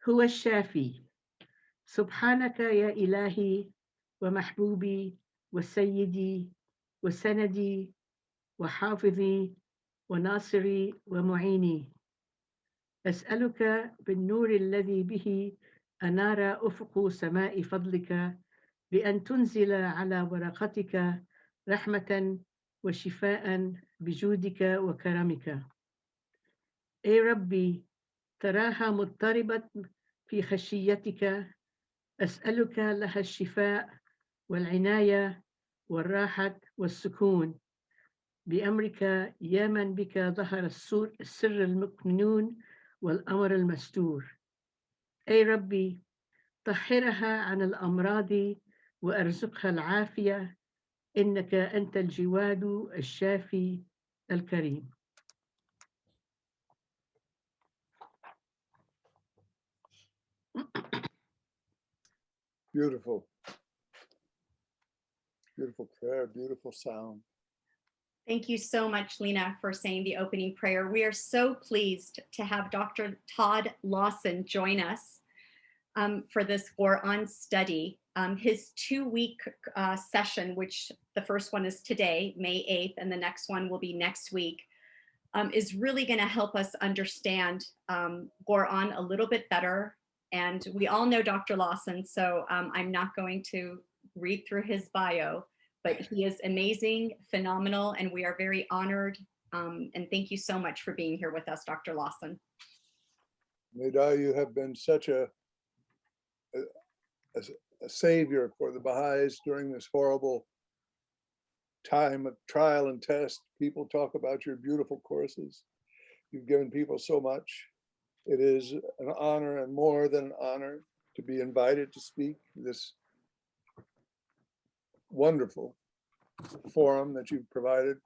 هو الشافي. سبحانك يا إلهي ومحبوبي وسيدي وسندي وحافظي وناصري ومعيني. أسألك بالنور الذي به أنار أفق سماء فضلك بأن تنزل على ورقتك رحمة وشفاء بجودك وكرمك. أي ربي، تراها مضطربة في خشيتك، أسألك لها الشفاء والعناية والراحة والسكون بأمرك يا من بك ظهر السر المكنون والأمر المستور. أي ربي، طهرها عن الأمراض وأرزقها العافية، إنك أنت الجواد الشافي الكريم. Beautiful. Beautiful prayer, beautiful sound. Thank you so much, Lena, for saying the opening prayer. We are so pleased to have Dr. Todd Lawson join us for this Quran study. His 2-week session, which the first one is today, May 8th, and the next one will be next week, is really going to help us understand Quran a little bit better. And we all know Dr. Lawson, so I'm not going to read through his bio, but he is amazing, phenomenal, and we are very honored. And thank you so much for being here with us, Dr. Lawson. Nida, you have been such a savior for the Baha'is during this horrible time of trial and test. People talk about your beautiful courses. You've given people so much. It is an honor, and more than an honor, to be invited to speak this wonderful forum that you've provided.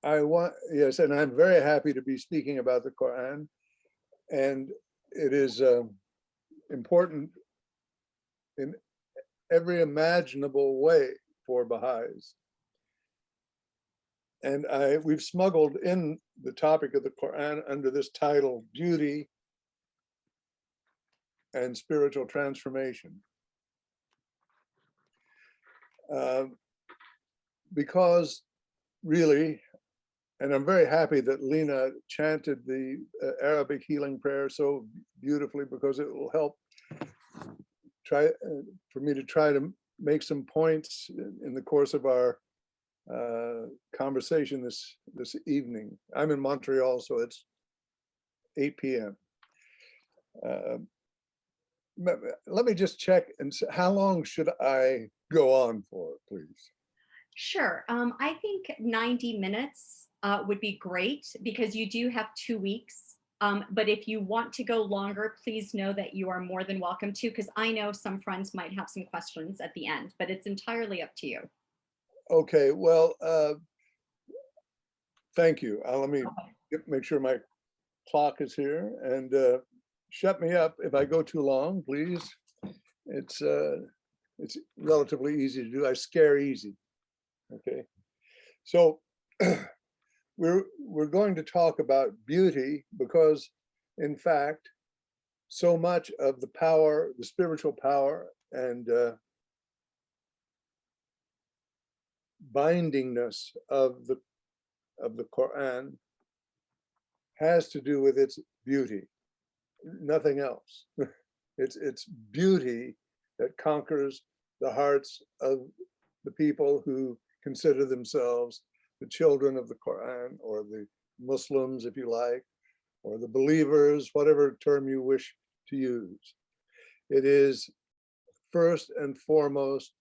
Yes, and I'm very happy to be speaking about the Quran, and it is important in every imaginable way for Baha'is. And we've smuggled in the topic of the Quran under this title, Beauty and Spiritual Transformation. Because really, and I'm very happy that Lena chanted the Arabic healing prayer so beautifully, because it will help for me to try to make some points in the course of our conversation this evening. I'm in Montreal, so it's 8 p.m. Let me just check and say, how long should I go on for, please? Sure. I think 90 minutes would be great, because you do have 2 weeks. But if you want to go longer, please know that you are more than welcome to, because I know some friends might have some questions at the end, but it's entirely up to you. Okay, well, thank you. Let me make sure my clock is here, and shut me up if I go too long, please. It's relatively easy to do. I scare easy. Okay, so we're going to talk about beauty, because in fact, so much of the power, the spiritual power and bindingness of the Quran has to do with its beauty, nothing else. It's beauty that conquers the hearts of the people who consider themselves the children of the Quran, or the Muslims, if you like, or the believers, whatever term you wish to use. It is first and foremost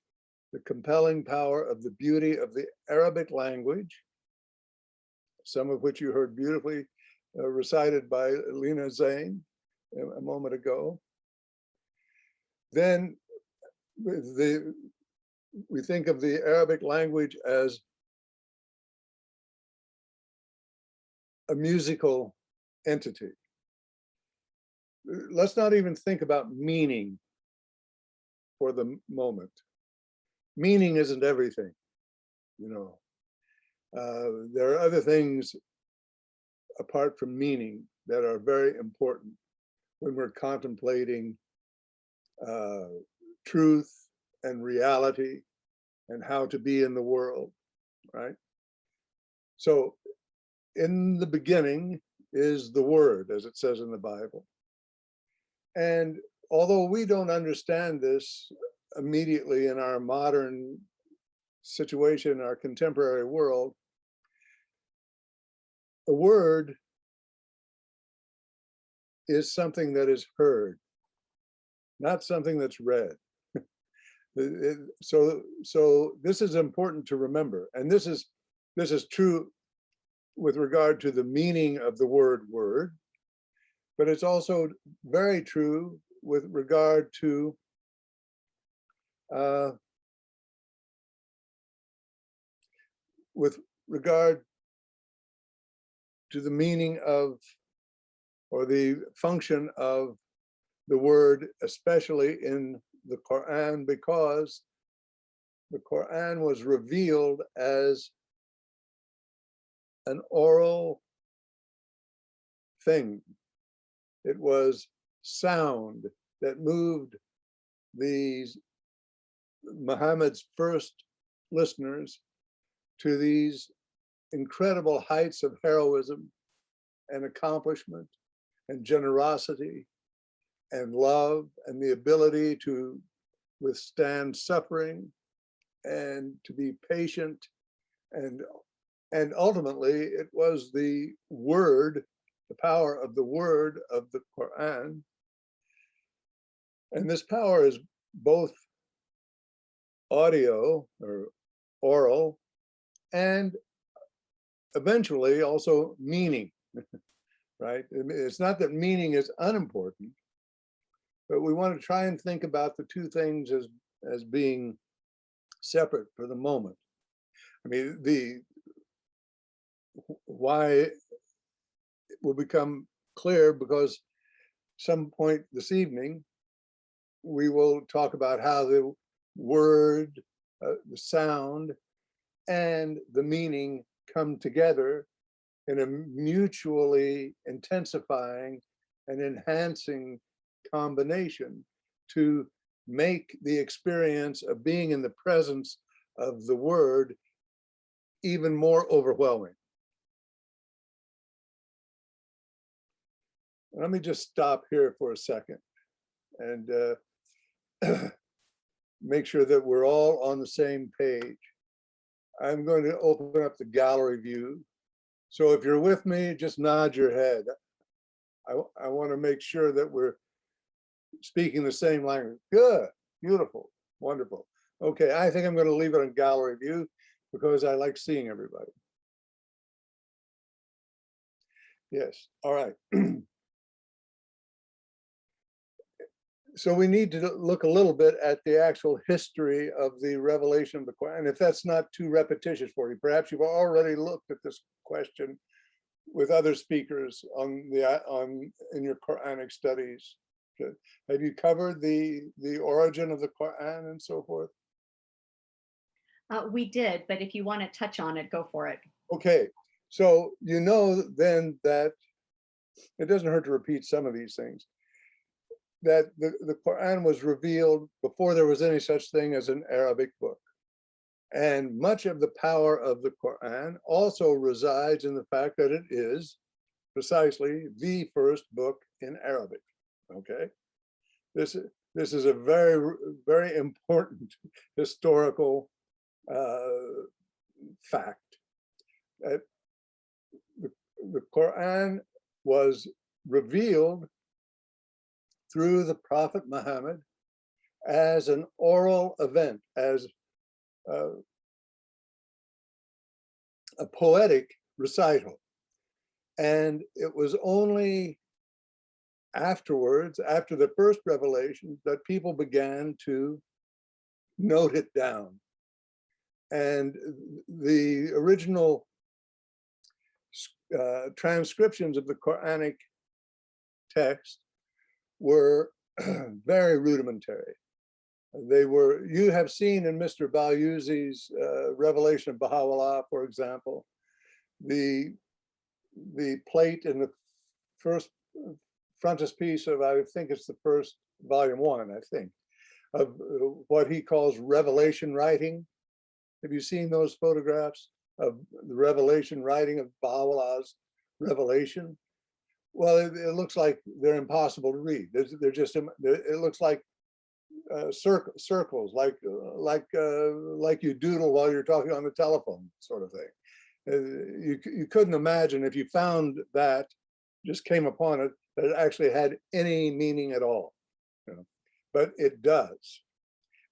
the compelling power of the beauty of the Arabic language, some of which you heard beautifully recited by Lena Zain a moment ago. Then we think of the Arabic language as a musical entity. Let's not even think about meaning for the moment. Meaning isn't everything, you know. There are other things apart from meaning. that are very important when we're contemplating truth and reality and how to be in the world, right? So in the beginning is the Word, as it says in the Bible. And although we don't understand this immediately in our modern situation, our contemporary world, a word is something that is heard, not something that's read. So this is important to remember, and this is true with regard to the meaning of the word "word," but it's also very true with regard to the meaning of, or the function of, the word, especially in the Quran, because the Quran was revealed as an oral thing. It was sound that moved these Muhammad's first listeners to these incredible heights of heroism and accomplishment and generosity and love and the ability to withstand suffering and to be patient, and ultimately it was the word, the power of the word of the Quran. And this power is both audio or oral and eventually also meaning, right? It's not that meaning is unimportant, but we want to try and think about the two things as being separate for the moment. I mean, why it will become clear because some point this evening we will talk about how the word, the sound, and the meaning come together in a mutually intensifying and enhancing combination to make the experience of being in the presence of the word even more overwhelming. Let me just stop here for a second and make sure that we're all on the same page. I'm going to open up the gallery view. So if you're with me, just nod your head. I want to make sure that we're speaking the same language. Good, beautiful, wonderful. Okay, I think I'm going to leave it on gallery view because I like seeing everybody. Yes, all right. So we need to look a little bit at the actual history of the revelation of the Quran. If that's not too repetitious for you, perhaps you've already looked at this question with other speakers in your Quranic studies. Have you covered the origin of the Quran and so forth? We did, but if you want to touch on it, go for it. Okay, so you know then that it doesn't hurt to repeat some of these things. That the Quran was revealed before there was any such thing as an Arabic book. And much of the power of the Quran also resides in the fact that it is precisely the first book in Arabic, okay? This is a very, very important historical fact. That the Quran was revealed through the Prophet Muhammad as an oral event, as a poetic recital. And it was only afterwards, after the first revelation, that people began to note it down. And the original transcriptions of the Quranic text were very rudimentary. They were, you have seen in Mr. Balyuzi's Revelation of Baha'u'llah, for example, the plate in the first frontispiece of, I think it's the first volume 1, I think, of what he calls revelation writing. Have you seen those photographs of the revelation writing of Baha'u'llah's revelation? Well, it looks like they're impossible to read. They're just, it looks like circles, like you doodle while you're talking on the telephone, sort of thing. You couldn't imagine if you found that, just came upon it, that it actually had any meaning at all. You know? But it does.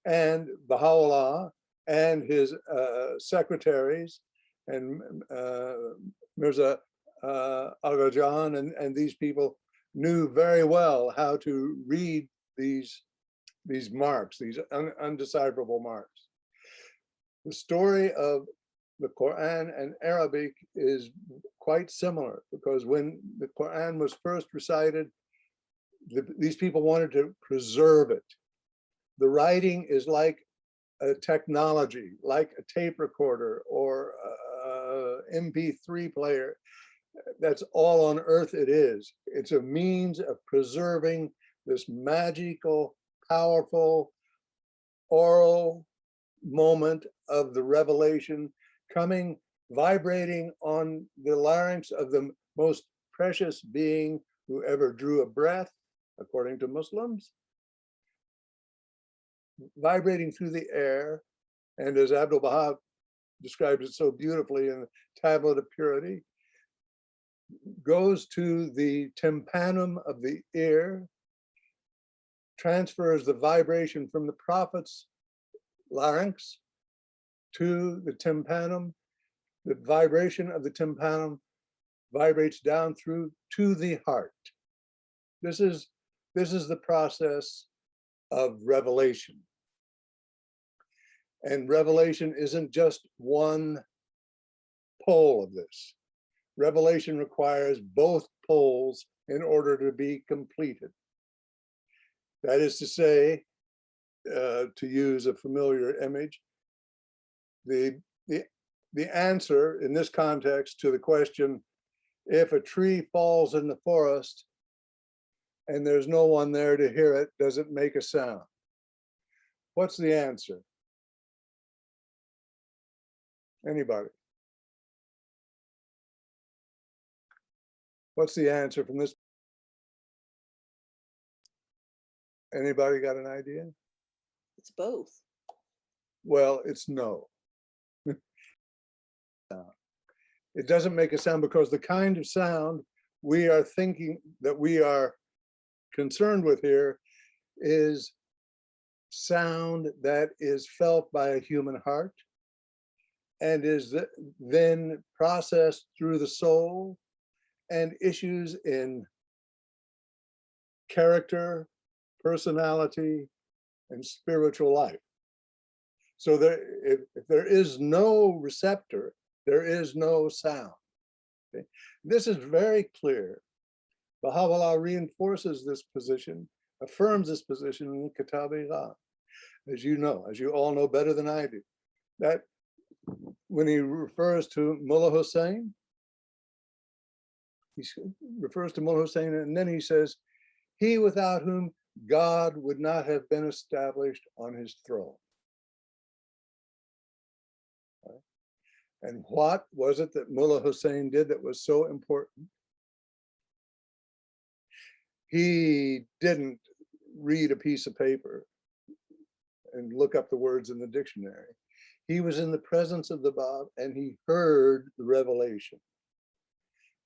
And Baha'u'llah and his secretaries and Mirza Aga Khan and these people knew very well how to read these marks, these undecipherable marks. The story of the Quran and Arabic is quite similar, because when the Quran was first recited, these people wanted to preserve it. The writing is like a technology, like a tape recorder or MP3 player. That's all on earth it is. It's a means of preserving this magical, powerful, oral moment of the revelation coming, vibrating on the larynx of the most precious being who ever drew a breath, according to Muslims, vibrating through the air. And as Abdul Baha describes it so beautifully in the Tablet of Purity, goes to the tympanum of the ear, transfers the vibration from the prophet's larynx to the tympanum. The vibration of the tympanum vibrates down through to the heart. This is the process of revelation. And revelation isn't just one pole of this. Revelation requires both poles in order to be completed. That is to say, to use a familiar image, the answer in this context to the question, if a tree falls in the forest and there's no one there to hear it, does it make a sound? What's the answer? Anybody? What's the answer from this? Anybody got an idea? It's both. Well, it's no. It doesn't make a sound because the kind of sound we are thinking that we are concerned with here is sound that is felt by a human heart and is then processed through the soul and issues in character, personality, and spiritual life. So if there is no receptor, there is no sound. Okay? This is very clear. Baha'u'llah reinforces this position, affirms this position in the Kitab-i-Ilah, as you know, as you all know better than I do, that when he refers to Mullah Hussein, he refers to Mullah Hussein, and then he says, he without whom God would not have been established on his throne. Right? And what was it that Mullah Hussein did that was so important? He didn't read a piece of paper and look up the words in the dictionary. He was in the presence of the Bab and he heard the revelation.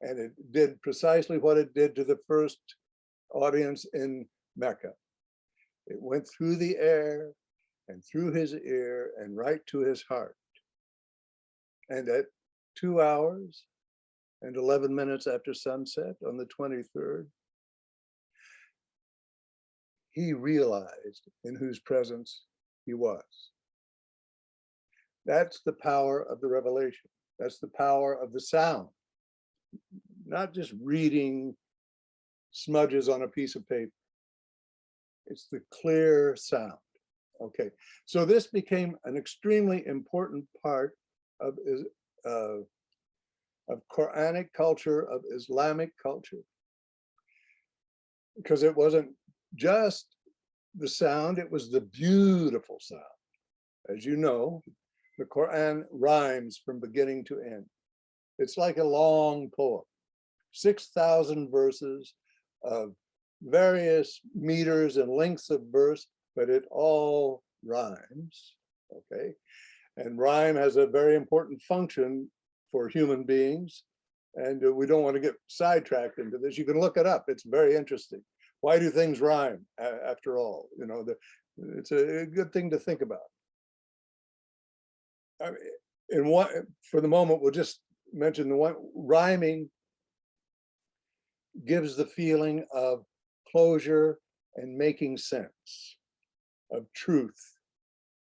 And it did precisely what it did to the first audience in Mecca. It went through the air and through his ear and right to his heart. And at 2 hours and 11 minutes after sunset on the 23rd, he realized in whose presence he was. That's the power of the revelation. That's the power of the sound. Not just reading smudges on a piece of paper. It's the clear sound. Okay, so this became an extremely important part of Quranic culture, of Islamic culture. because it wasn't just the sound, it was the beautiful sound. As you know, the Quran rhymes from beginning to end. It's like a long poem, 6,000 verses of various meters and lengths of verse, but it all rhymes, okay? And rhyme has a very important function for human beings. And we don't want to get sidetracked into this. You can look it up. It's very interesting. Why do things rhyme after all? You know, it's a good thing to think about. I mean, for the moment, we'll just mention the one. Rhyming gives the feeling of closure and making sense, of truth.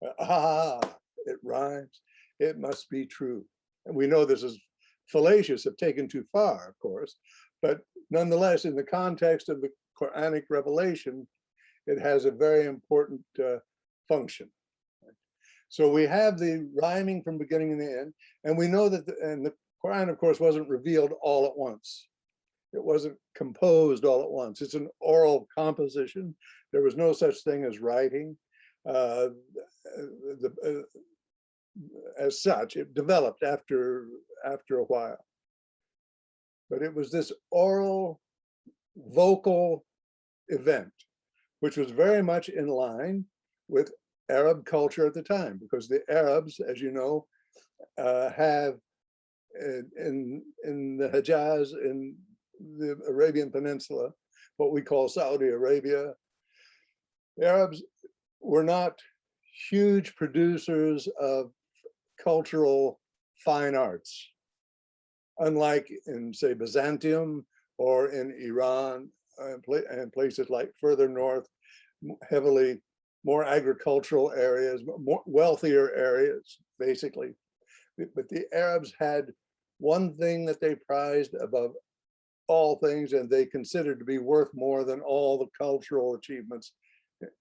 It rhymes. It must be true. And we know this is fallacious, if taken too far, of course, but nonetheless, in the context of the Quranic revelation, it has a very important function. So we have the rhyming from beginning to end, and we know that the Quran, of course, wasn't revealed all at once. It wasn't composed all at once. It's an oral composition. There was no such thing as writing. As such, it developed after a while. But it was this oral, vocal event, which was very much in line with Arab culture at the time, because the Arabs, as you know, have in the Hijaz, in the Arabian Peninsula, what we call Saudi Arabia, the Arabs were not huge producers of cultural fine arts, unlike in, say, Byzantium or in Iran and places like further north, heavily more agricultural areas, more wealthier areas, basically. But the Arabs had one thing that they prized above all things, and they considered to be worth more than all the cultural achievements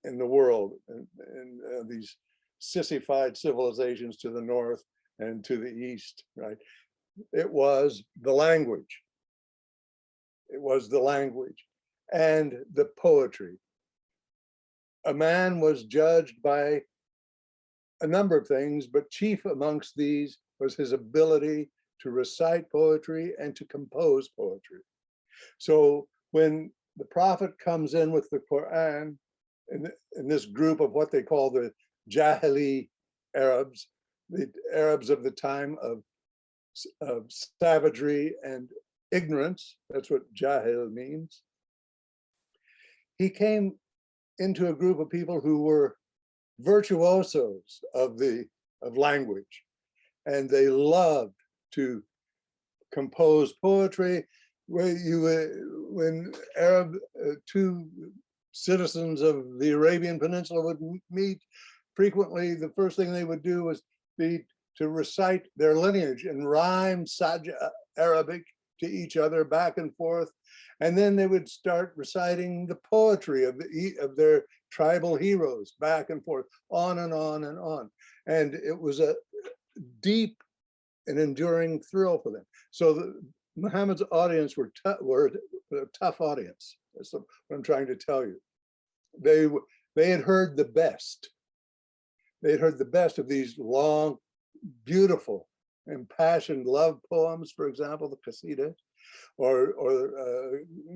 in the world, and these sissified civilizations to the north and to the east, right? It was the language. It was the language and the poetry. A man was judged by a number of things, but chief amongst these was his ability to recite poetry and to compose poetry. So when the prophet comes in with the Quran, in this group of what they call the Jahili Arabs, the Arabs of the time of savagery and ignorance, that's what Jahil means. He came into a group of people who were virtuosos of language, and they loved to compose poetry. When Arab two citizens of the Arabian Peninsula would meet, frequently the first thing they would do was be to recite their lineage and rhyme Sajja Arabic to each other back and forth, and then they would start reciting the poetry of their tribal heroes back and forth, on and on and on. And it was a deep and enduring thrill for them. So Muhammad's audience were a tough audience. That's what I'm trying to tell you. They had heard the best. They had heard the best of these long, beautiful, impassioned love poems, for example, the Qasidah, or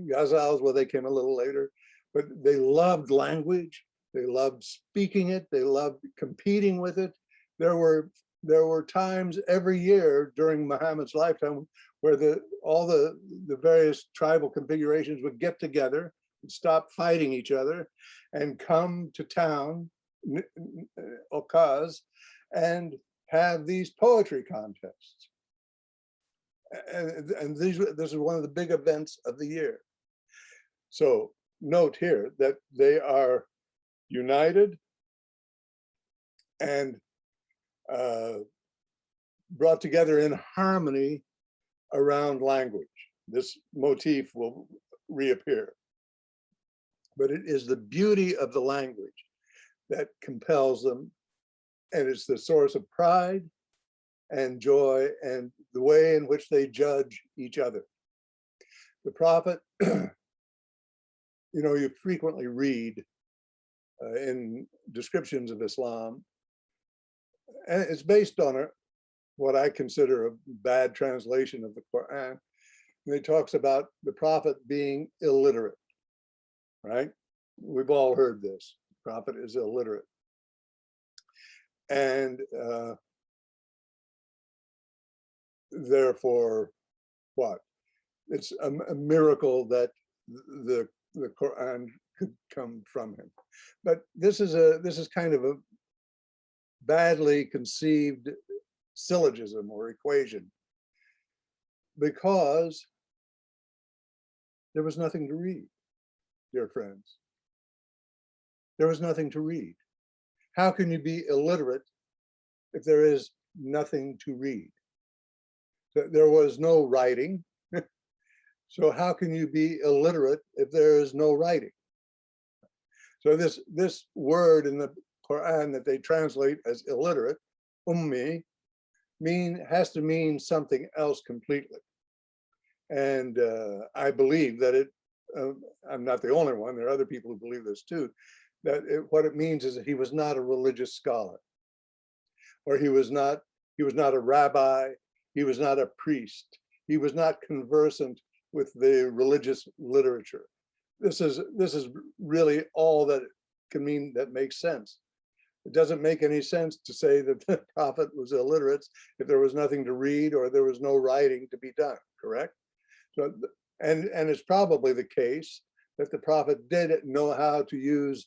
ghazals, well, they came a little later. But they loved language. They loved speaking it. They loved competing with it. There were times every year during Muhammad's lifetime where all the various tribal configurations would get together and stop fighting each other and come to town, Okaz, and have these poetry contests. And this is one of the big events of the year. So note here that they are united and brought together in harmony around language. This motif will reappear. But it is the beauty of the language that compels them, and it's the source of pride and joy and the way in which they judge each other. The prophet you frequently read in descriptions of Islam, and it's based on what I consider a bad translation of the Quran. And it talks about the prophet being illiterate, right? We've all heard this. The prophet is illiterate. And therefore, what? It's a miracle that the Quran could come from him. But this is kind of a badly conceived syllogism or equation, because there was nothing to read, dear friends. There was nothing to read. How can you be illiterate if there is nothing to read? There was no writing. So how can you be illiterate if there is no writing? So this word in the Quran that they translate as illiterate, ummi, has to mean something else completely. And I believe that I'm not the only one, there are other people who believe this too, that what it means is that he was not a religious scholar, or he was not a rabbi, he was not a priest, he was not conversant with the religious literature. This is really all that it can mean that makes sense. It doesn't make any sense to say that the prophet was illiterate if there was nothing to read or there was no writing to be done, correct? So, and it's probably the case that the prophet did know how to use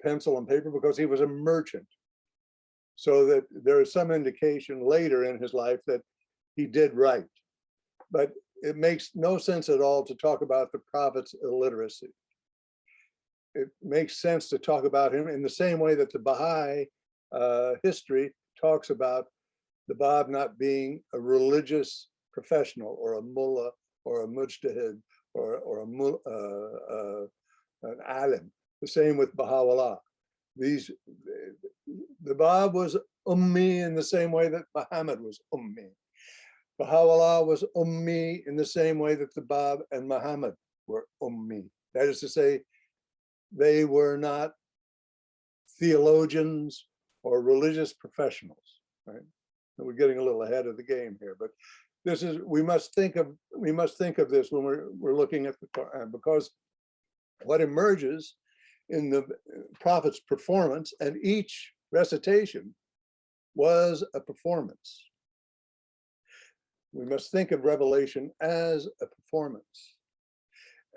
pencil and paper because he was a merchant. So that there is some indication later in his life that he did write. But it makes no sense at all to talk about the prophet's illiteracy. It makes sense to talk about him in the same way that the Baha'i history talks about the Bab not being a religious professional or a mullah or a mujtahid or an alim. The same with Baha'u'llah. The Bab was ummi in the same way that Muhammad was ummi. Baha'u'llah was ummi in the same way that the Bab and Muhammad were ummi. That is to say, they were not theologians or religious professionals, right? And we're getting a little ahead of the game here, but we must think of this when we're looking at the Quran, because what emerges in the prophet's performance, and each recitation was a performance. We must think of Revelation as a performance.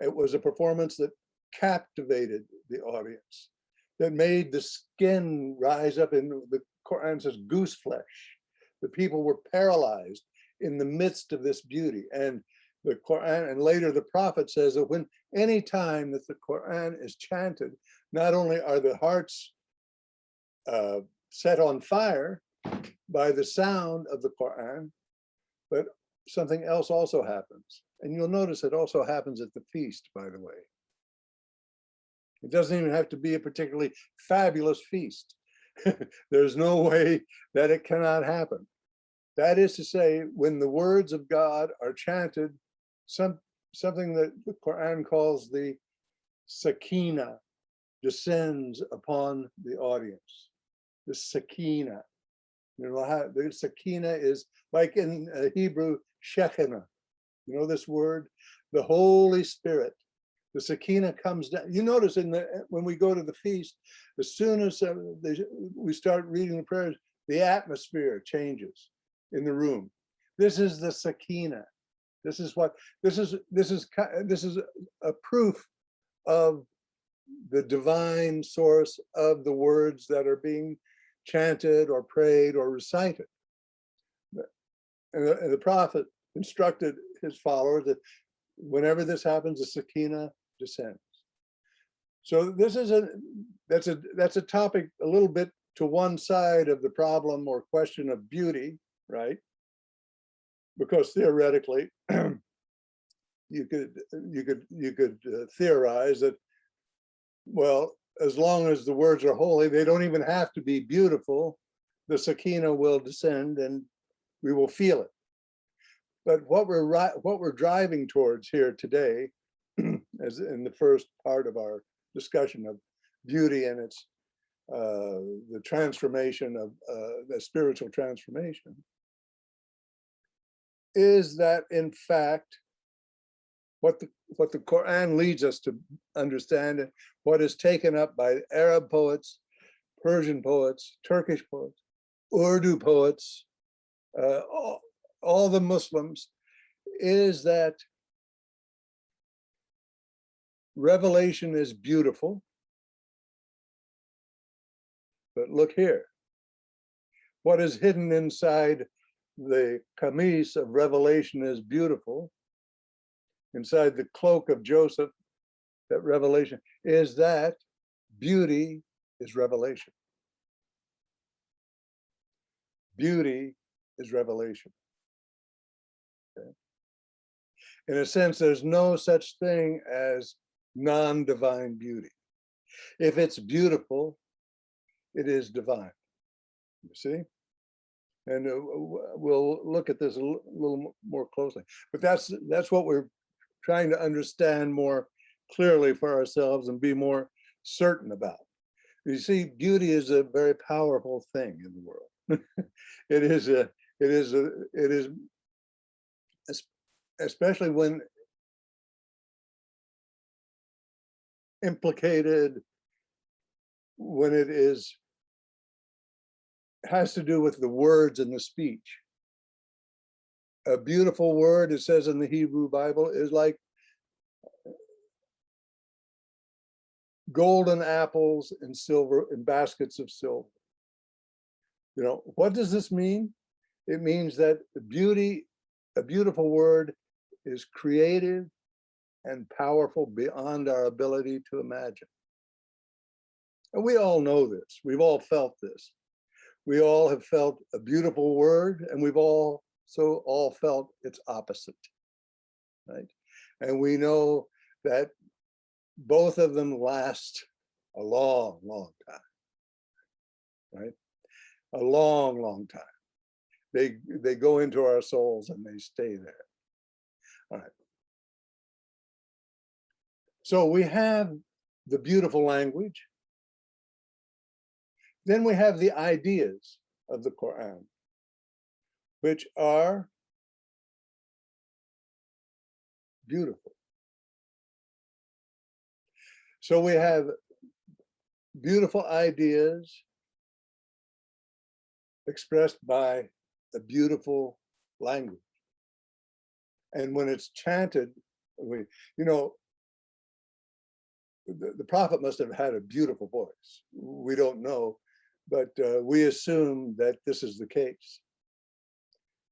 It was a performance that captivated the audience, that made the skin rise up. In the Quran says goose flesh. The people were paralyzed in the midst of this beauty. And the Quran, and later the prophet says that when any time that the Quran is chanted, not only are the hearts set on fire by the sound of the Quran, but something else also happens. And you'll notice it also happens at the feast, by the way. It doesn't even have to be a particularly fabulous feast. There's no way that it cannot happen. That is to say, when the words of God are chanted, something that the Quran calls the Sakina descends upon the audience. The Sakina. You know, the Sakina is like in Hebrew, Shekinah. You know this word? The Holy Spirit. The Sakina comes down. You notice when we go to the feast, as soon as we start reading the prayers, the atmosphere changes in the room. This is the Sakina. This is a proof of the divine source of the words that are being chanted or prayed or recited. And the prophet instructed his followers that whenever this happens, the Sakina descends. So that's a topic a little bit to one side of the problem or question of beauty, right? Because theoretically, you could theorize that, well, as long as the words are holy, they don't even have to be beautiful. The Sakina will descend and we will feel it. But what we're driving towards here today, and as in the first part of our discussion of beauty and its the transformation of the spiritual transformation, is that in fact what the Quran leads us to understand, what is taken up by Arab poets, Persian poets, Turkish poets, Urdu poets, all the Muslims, is that revelation is beautiful. But look here, what is hidden inside the kameez of revelation is beautiful. Inside the cloak of Joseph, that revelation is that beauty is revelation. Beauty is revelation. Okay. In a sense, there's no such thing as non-divine beauty. If it's beautiful, it is divine. You see? And we'll look at this a little more closely. But that's what we're trying to understand more clearly for ourselves and be more certain about. You see, beauty is a very powerful thing in the world. It is especially when implicated, when it has to do with the words and the speech. A beautiful word, it says in the Hebrew Bible, is like golden apples and silver in baskets of silver. You know, what does this mean? It means that a beautiful word is creative and powerful beyond our ability to imagine. And we all know this. We've all felt this. We all have felt a beautiful word, and we've also all felt its opposite, right? And we know that both of them last a long, long time, right? A long, long time. They go into our souls and they stay there. All right. So we have the beautiful language. Then we have the ideas of the Quran, which are beautiful. So we have beautiful ideas expressed by a beautiful language. And when it's chanted, the prophet must have had a beautiful voice. We don't know, but we assume that this is the case.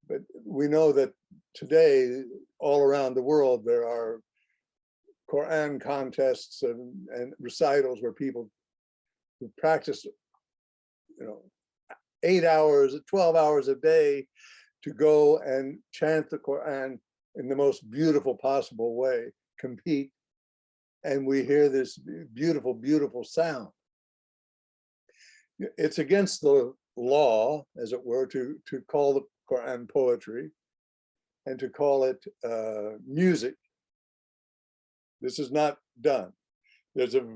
But we know that today, all around the world, there are Quran contests and recitals where people who practice, 8 hours, 12 hours a day to go and chant the Quran in the most beautiful possible way, compete, and we hear this beautiful, beautiful sound. It's against the law, as it were, to call the Quran poetry and to call it music. This is not done. There's a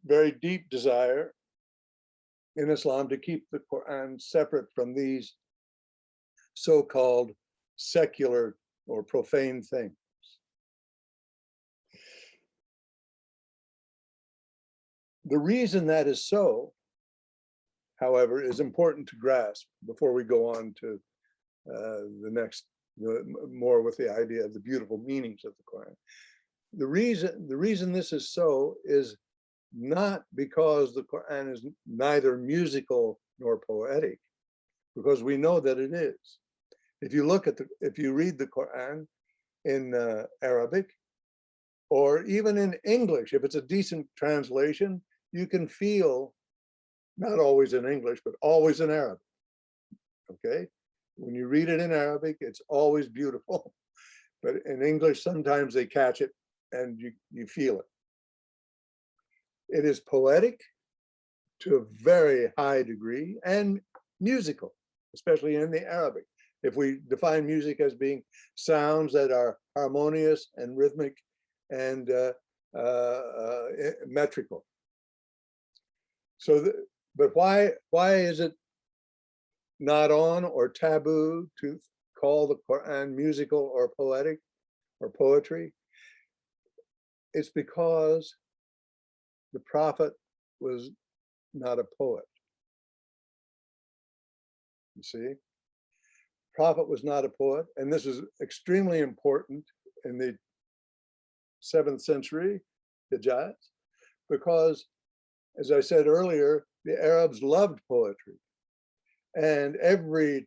very deep desire in Islam to keep the Quran separate from these so-called secular or profane things. The reason that is so, however, is important to grasp before we go on to more with the idea of the beautiful meanings of the Quran. The reason this is so is not because the Quran is neither musical nor poetic, because we know that it is. If you read the Quran in Arabic, or even in English, if it's a decent translation, you can feel, not always in English, but always in Arabic, okay? When you read it in Arabic, it's always beautiful. But in English, sometimes they catch it and you feel it. It is poetic to a very high degree and musical, especially in the Arabic. If we define music as being sounds that are harmonious and rhythmic and metrical. So, but why is it not on or taboo to call the Quran musical or poetic or poetry? It's because the prophet was not a poet. You see, prophet was not a poet, and this is extremely important in the 7th century Hijaz, because, as I said earlier, the Arabs loved poetry, and every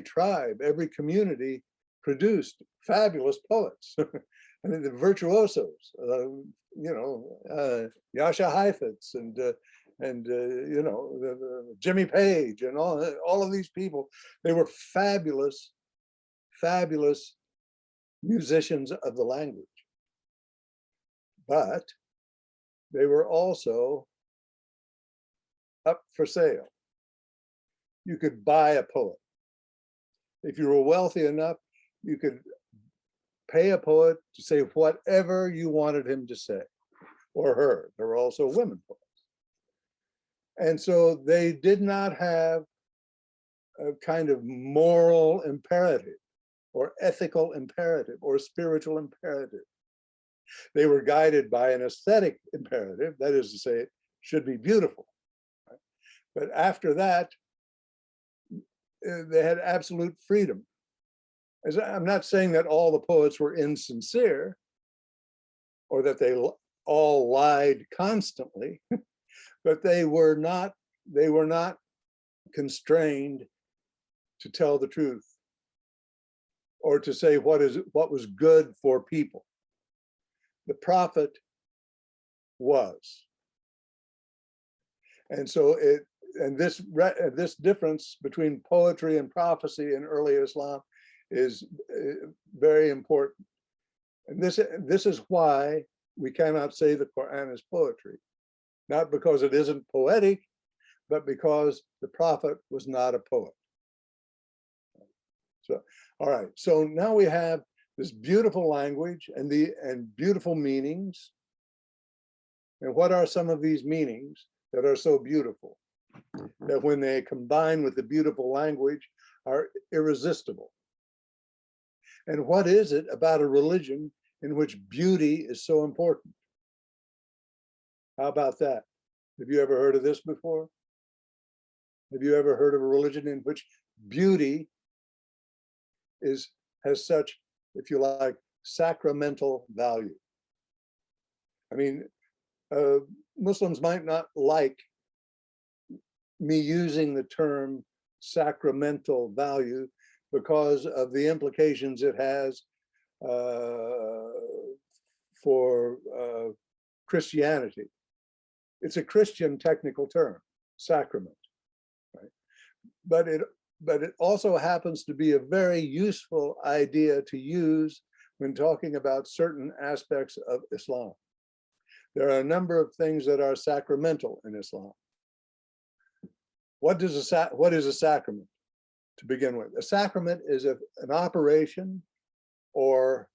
tribe, every community produced fabulous poets. I mean, the virtuosos, Yasha Heifetz and Jimmy Page and all of these people. They were fabulous musicians of the language, but they were also up for sale. You could buy a poet. If you were wealthy enough, you could pay a poet to say whatever you wanted him to say, or her. There were also women poets. And so they did not have a kind of moral imperative or ethical imperative or spiritual imperative. They were guided by an aesthetic imperative, that is to say, it should be beautiful. Right? But after that, they had absolute freedom. As I'm not saying that all the poets were insincere or that they all lied constantly, but they were not constrained to tell the truth or to say what was good for people. The prophet was. And so this difference between poetry and prophecy in early Islam is very important. And this is why we cannot say the Quran is poetry. Not because it isn't poetic, but because the prophet was not a poet. So, all right, so now we have this beautiful language and beautiful meanings. And what are some of these meanings that are so beautiful, that when they combine with the beautiful language are irresistible? And what is it about a religion in which beauty is so important? How about that? Have you ever heard of this before? Have you ever heard of a religion in which beauty has such, if you like, sacramental value? I mean, Muslims might not like me using the term sacramental value because of the implications it has for Christianity. It's a Christian technical term, sacrament, right? But it also happens to be a very useful idea to use when talking about certain aspects of Islam. There are a number of things that are sacramental in Islam. What is a sacrament to begin with? A sacrament is an operation or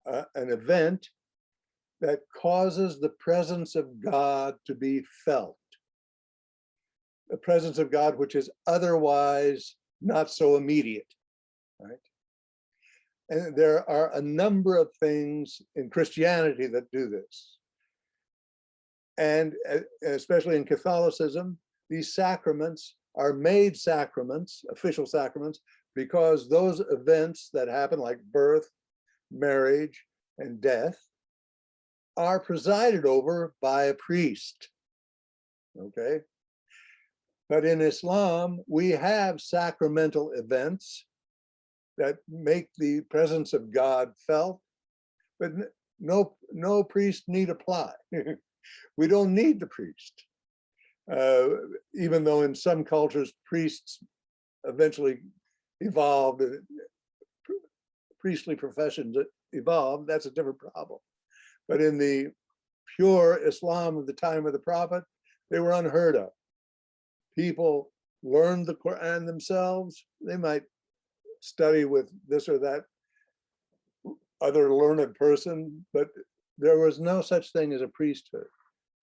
an event that causes the presence of God to be felt. The presence of God which is otherwise not so immediate, right? And there are a number of things in Christianity that do this. And especially in Catholicism, these sacraments are made sacraments, official sacraments, because those events that happen like birth, marriage, and death are presided over by a priest, okay? But in Islam, we have sacramental events that make the presence of God felt, but no priest need apply. We don't need the priest. Even though in some cultures, priests eventually evolved, priestly professions evolved, that's a different problem. But in the pure Islam of the time of the Prophet, they were unheard of. People learned the Quran themselves. They might study with this or that other learned person, but there was no such thing as a priesthood.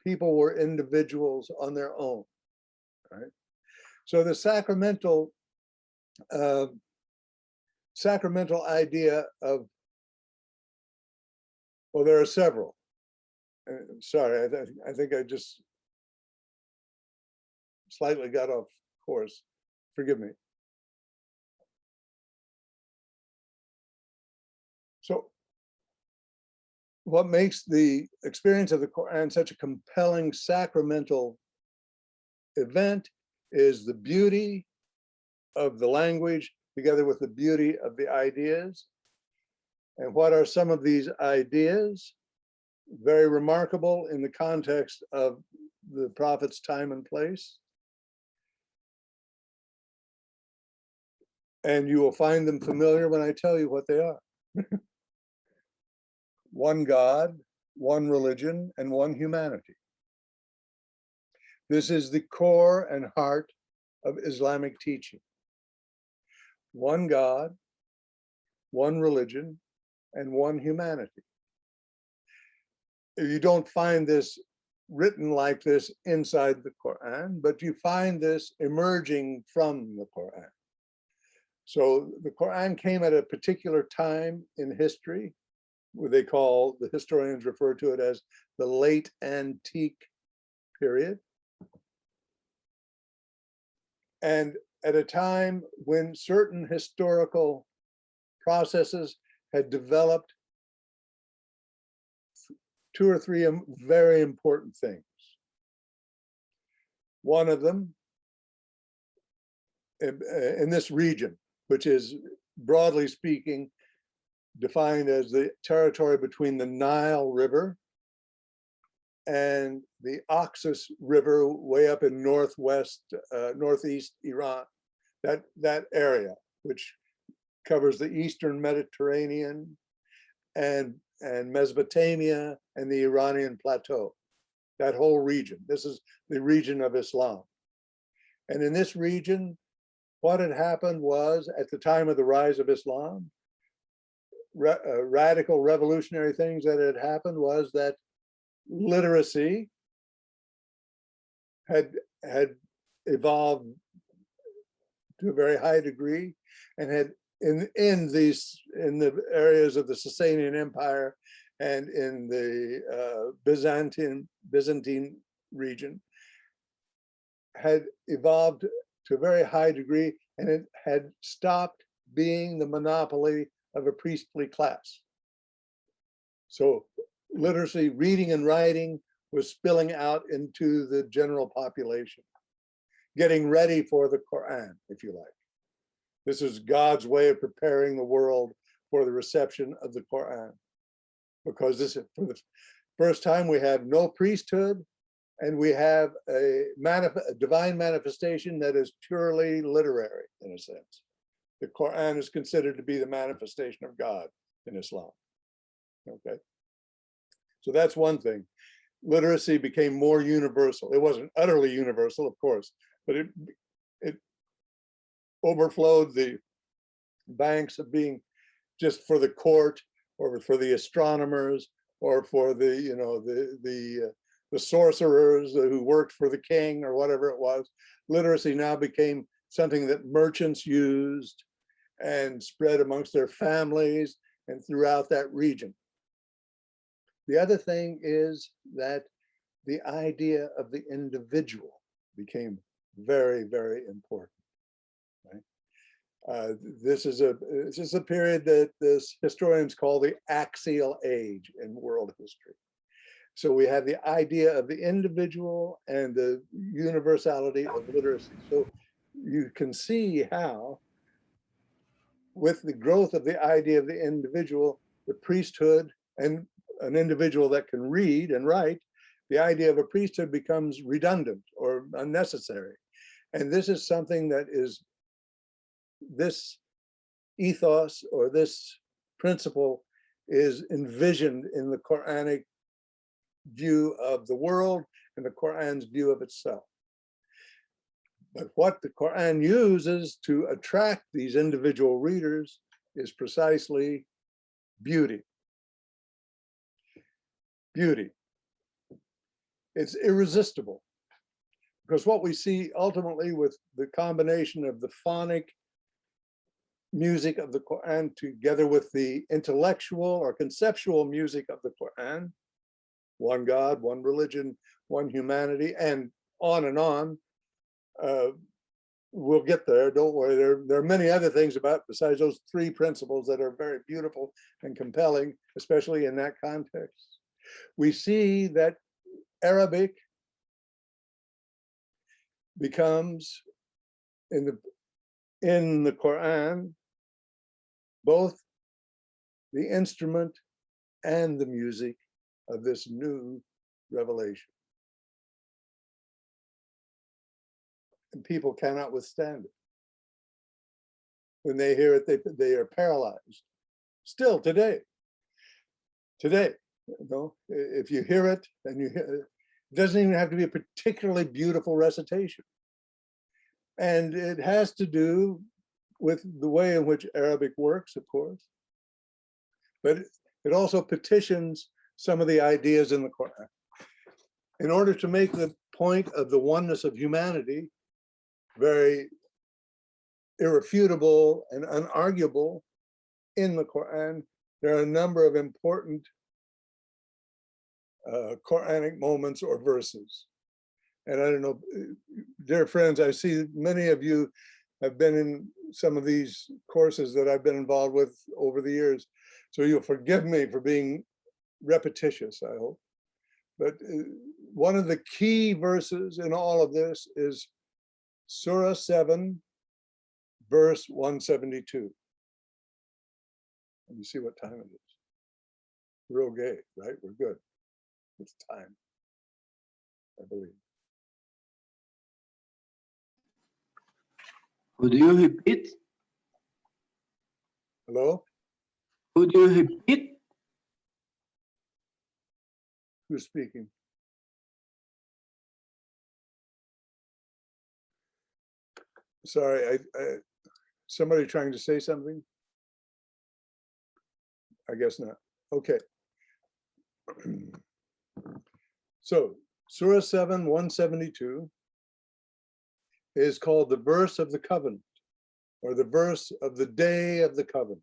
People were individuals on their own, right? So the sacramental idea of, well, there are several. Sorry, I think I just slightly got off course. Forgive me. So what makes the experience of the Quran such a compelling sacramental event is the beauty of the language together with the beauty of the ideas. And what are some of these ideas? Very remarkable in the context of the prophet's time and place. And you will find them familiar when I tell you what they are. One God, one religion, and one humanity. This is the core and heart of Islamic teaching. One God, one religion, and one humanity. You don't find this written like this inside the Quran, but you find this emerging from the Quran. So the Quran came at a particular time in history, where the historians refer to it as the late antique period. And at a time when certain historical processes had developed two or three very important things. One of them, in this region, which is broadly speaking defined as the territory between the Nile River and the Oxus River way up in northeast Iran, that area, which covers the Eastern Mediterranean and Mesopotamia and the Iranian plateau, that whole region. This is the region of Islam. And in this region, what had happened was, at the time of the rise of Islam, radical revolutionary things that had happened was that literacy had evolved to a very high degree, and had in the areas of the Sasanian Empire and in the Byzantine region had evolved to a very high degree, and it had stopped being the monopoly of a priestly class. So literacy, reading and writing, was spilling out into the general population, getting ready for the Quran, if you like. This is God's way of preparing the world for the reception of the Quran, because this is for the first time we have no priesthood, and we have a divine manifestation that is purely literary, in a sense. The Quran is considered to be the manifestation of God in Islam. Okay, so that's one thing. Literacy became more universal. It wasn't utterly universal, of course, but it overflowed the banks of being just for the court, or for the astronomers, or for the sorcerers who worked for the king, or whatever it was. Literacy now became something that merchants used and spread amongst their families and throughout that region. The other thing is that the idea of the individual became very, very important. Right? This is a period that historians call the Axial age in world history. So we have the idea of the individual and the universality of literacy. So you can see how, with the growth of the idea of the individual, the priesthood, and an individual that can read and write, the idea of a priesthood becomes redundant or unnecessary. And this is something that is, this ethos or this principle is envisioned in the Quranic view of the world and the Quran's view of itself. But what the Quran uses to attract these individual readers is precisely beauty. beauty. It's irresistible. Because what we see ultimately with the combination of the phonic music of the Quran together with the intellectual or conceptual music of the Quran, one God, one religion, one humanity, and on, we'll get there, don't worry. There are many other things about, besides those three principles, that are very beautiful and compelling, especially in that context. We see that Arabic becomes, in the Quran, both the instrument and the music of this new revelation. And people cannot withstand it. When they hear it, they are paralyzed. Still today, you know, if you hear it, and it doesn't even have to be a particularly beautiful recitation. And it has to do with the way in which Arabic works, of course. But it also petitions some of the ideas in the Quran. In order to make the point of the oneness of humanity very irrefutable and unarguable in the Quran, there are a number of important Quranic moments or verses. And I don't know, dear friends, I see many of you have been in some of these courses that I've been involved with over the years. So you'll forgive me for being repetitious, I hope. But one of the key verses in all of this is Surah 7, verse 172. Let me see what time it is. We're okay, right? We're good. It's time, I believe. Would you repeat? Hello? Would you repeat? Who's speaking? Sorry, somebody trying to say something? I guess not. Okay. So, Surah 7, 172 is called the verse of the covenant, or the verse of the day of the covenant.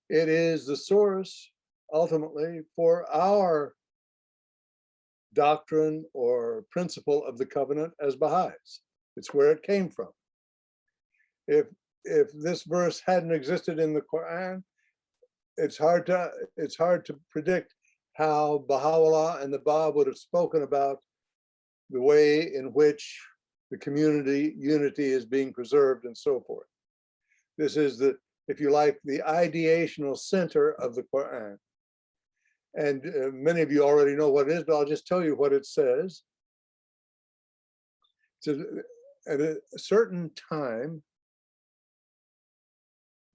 It is the source, ultimately, for our doctrine or principle of the covenant as Baha'is. It's where it came from. If this verse hadn't existed in the Quran, it's hard to predict how Baha'u'llah and the Bab would have spoken about the way in which the community unity is being preserved and so forth. This is the, if you like, the ideational center of the Quran. And many of you already know what it is, but I'll just tell you what it says. It says, at a certain time,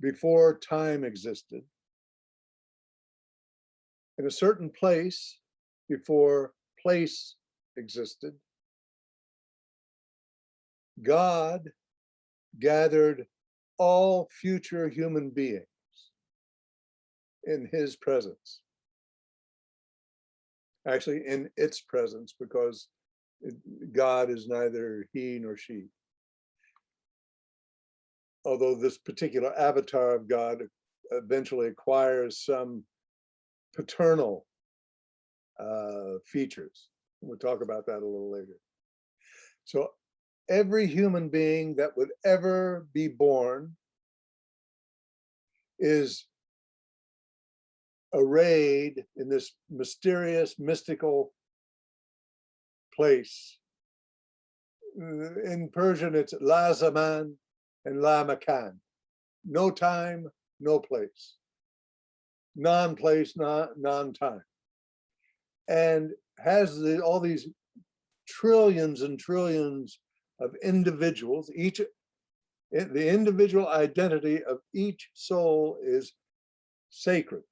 before time existed, in a certain place, before place existed, God gathered all future human beings in his presence. Actually, in its presence, because God is neither he nor she. Although this particular avatar of God eventually acquires some paternal features. We'll talk about that a little later. So every human being that would ever be born is arrayed in this mysterious, mystical place. In Persian, it's la zaman and la makan. No time, no place. Non-place, non-time. And has all these trillions and trillions of individuals. The individual identity of each soul is sacred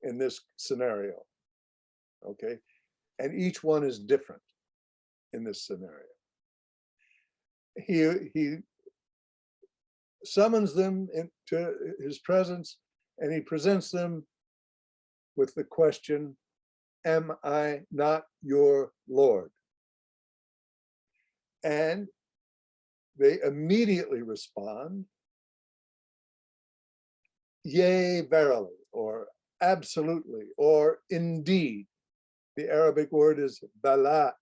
in this scenario, okay? And each one is different in this scenario. He summons them into his presence, and he presents them with the question, am I not your Lord? And they immediately respond, yea, verily, or absolutely, or indeed. The Arabic word is bala.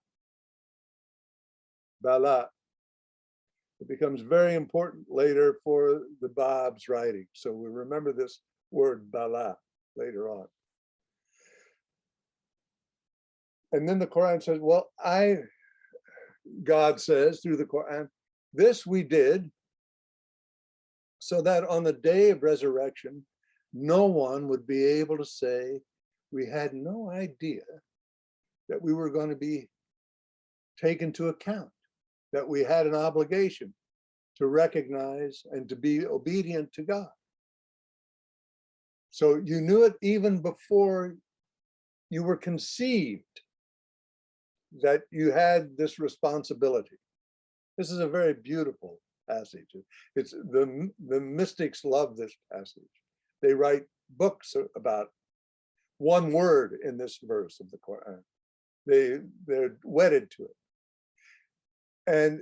Bala. It becomes very important later for the Bab's writing. So we remember this word bala later on. And then the Quran says, well, God says through the Quran, this we did so that on the day of resurrection, no one would be able to say, we had no idea that we were going to be taken to account, that we had an obligation to recognize and to be obedient to God. So you knew it even before you were conceived, that you had this responsibility. This is a very beautiful passage. It's the mystics love this passage. They write books about one word in this verse of the Quran. They're wedded to it. And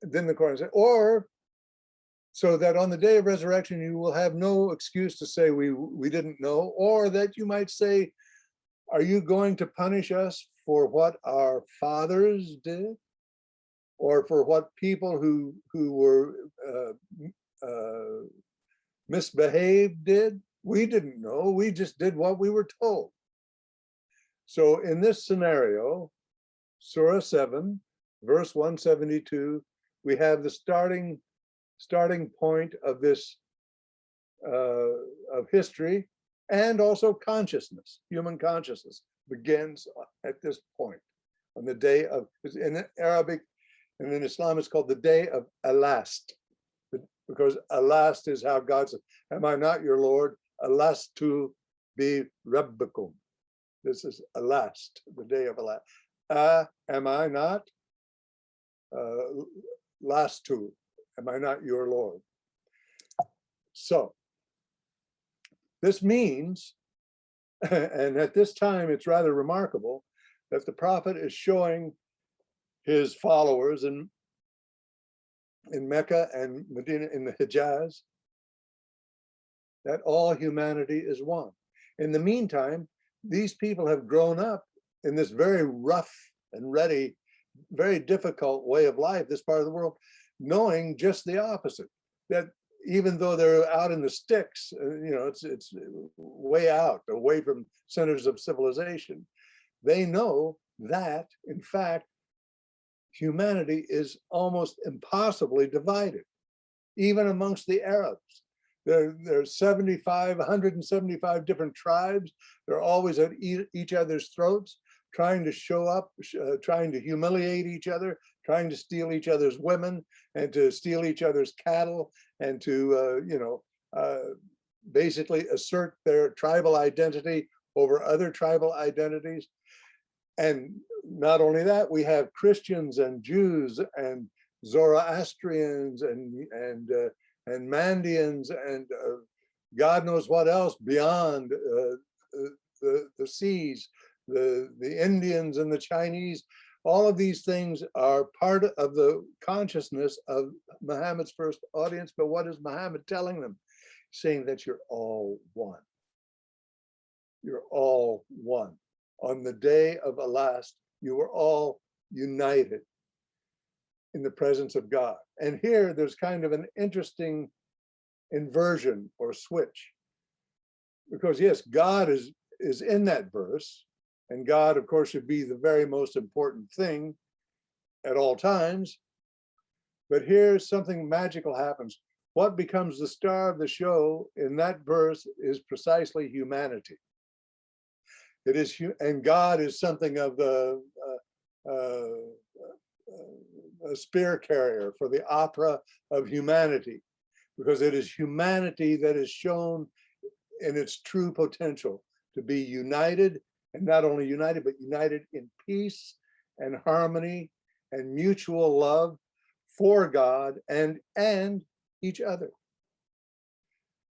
then the Quran says, or so that on the day of resurrection, you will have no excuse to say we didn't know, or that you might say, are you going to punish us for what our fathers did? Or for what people who were misbehaved did? We didn't know, we just did what we were told. So in this scenario, Surah 7, verse 172, we have the starting point of this, of history, and also consciousness. Human consciousness begins at this point, on the day of, in Arabic and in Islam, it's called the day of Alast, because Alast is how God says, am I not your Lord? Alastu bi Rabbikum. This is Alast, the day of Alast. Am I not? Lastu, am I not your Lord? So, this means, and at this time, it's rather remarkable that the prophet is showing his followers in Mecca and Medina, in the Hijaz, that all humanity is one. In the meantime, these people have grown up in this very rough and ready, very difficult way of life, this part of the world, knowing just the opposite, that even though they're out in the sticks, it's way out, away from centers of civilization, they know that, in fact, humanity is almost impossibly divided, even amongst the Arabs. There's 175 different tribes. They're always at each other's throats, trying to show up, trying to humiliate each other, trying to steal each other's women, and to steal each other's cattle, and to basically assert their tribal identity over other tribal identities. And not only that, we have Christians and Jews and Zoroastrians and Mandeans and God knows what else beyond the seas, the Indians and the Chinese. All of these things are part of the consciousness of Muhammad's first audience. But what is Muhammad telling them? Saying that you're all one. You're all one. On the day of Alast, you were all united in the presence of God. And here there's kind of an interesting inversion or switch. Because yes, God is in that verse, and God, of course, should be the very most important thing at all times. But here's something magical happens. What becomes the star of the show in that verse is precisely humanity. It is, and God is something of a spear carrier for the opera of humanity, because it is humanity that is shown in its true potential to be united, and not only united, but united in peace and harmony and mutual love for God and each other.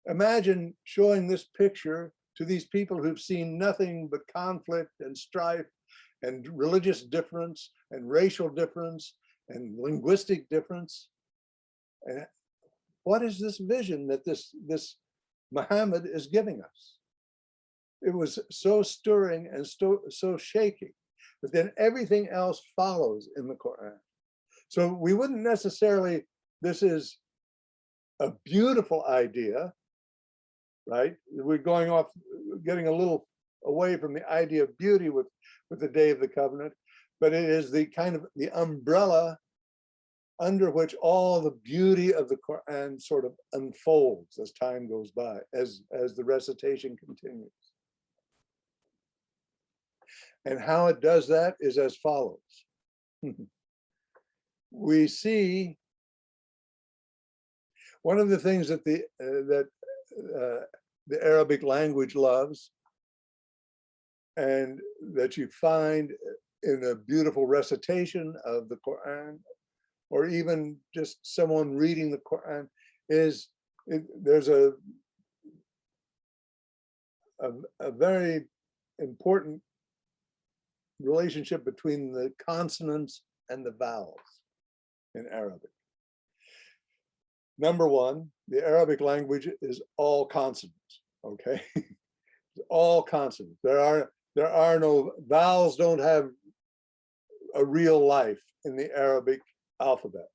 Imagine showing this picture to these people who've seen nothing but conflict and strife and religious difference and racial difference and linguistic difference. And what is this vision that this Muhammad is giving us? It was so stirring and so shaking, but then everything else follows in the Quran. So we wouldn't necessarily, this is a beautiful idea, right? We're going off, getting a little away from the idea of beauty with the Day of the Covenant, but it is the kind of the umbrella under which all the beauty of the Quran sort of unfolds as time goes by, as the recitation continues. And how it does that is as follows. We see one of the things that the Arabic language loves, and that you find in a beautiful recitation of the Quran, or even just someone reading the Quran, is there's a very important relationship between the consonants and the vowels in Arabic. Number one, the Arabic language is all consonants, okay? All consonants. There are no vowels, don't have a real life in the Arabic alphabet.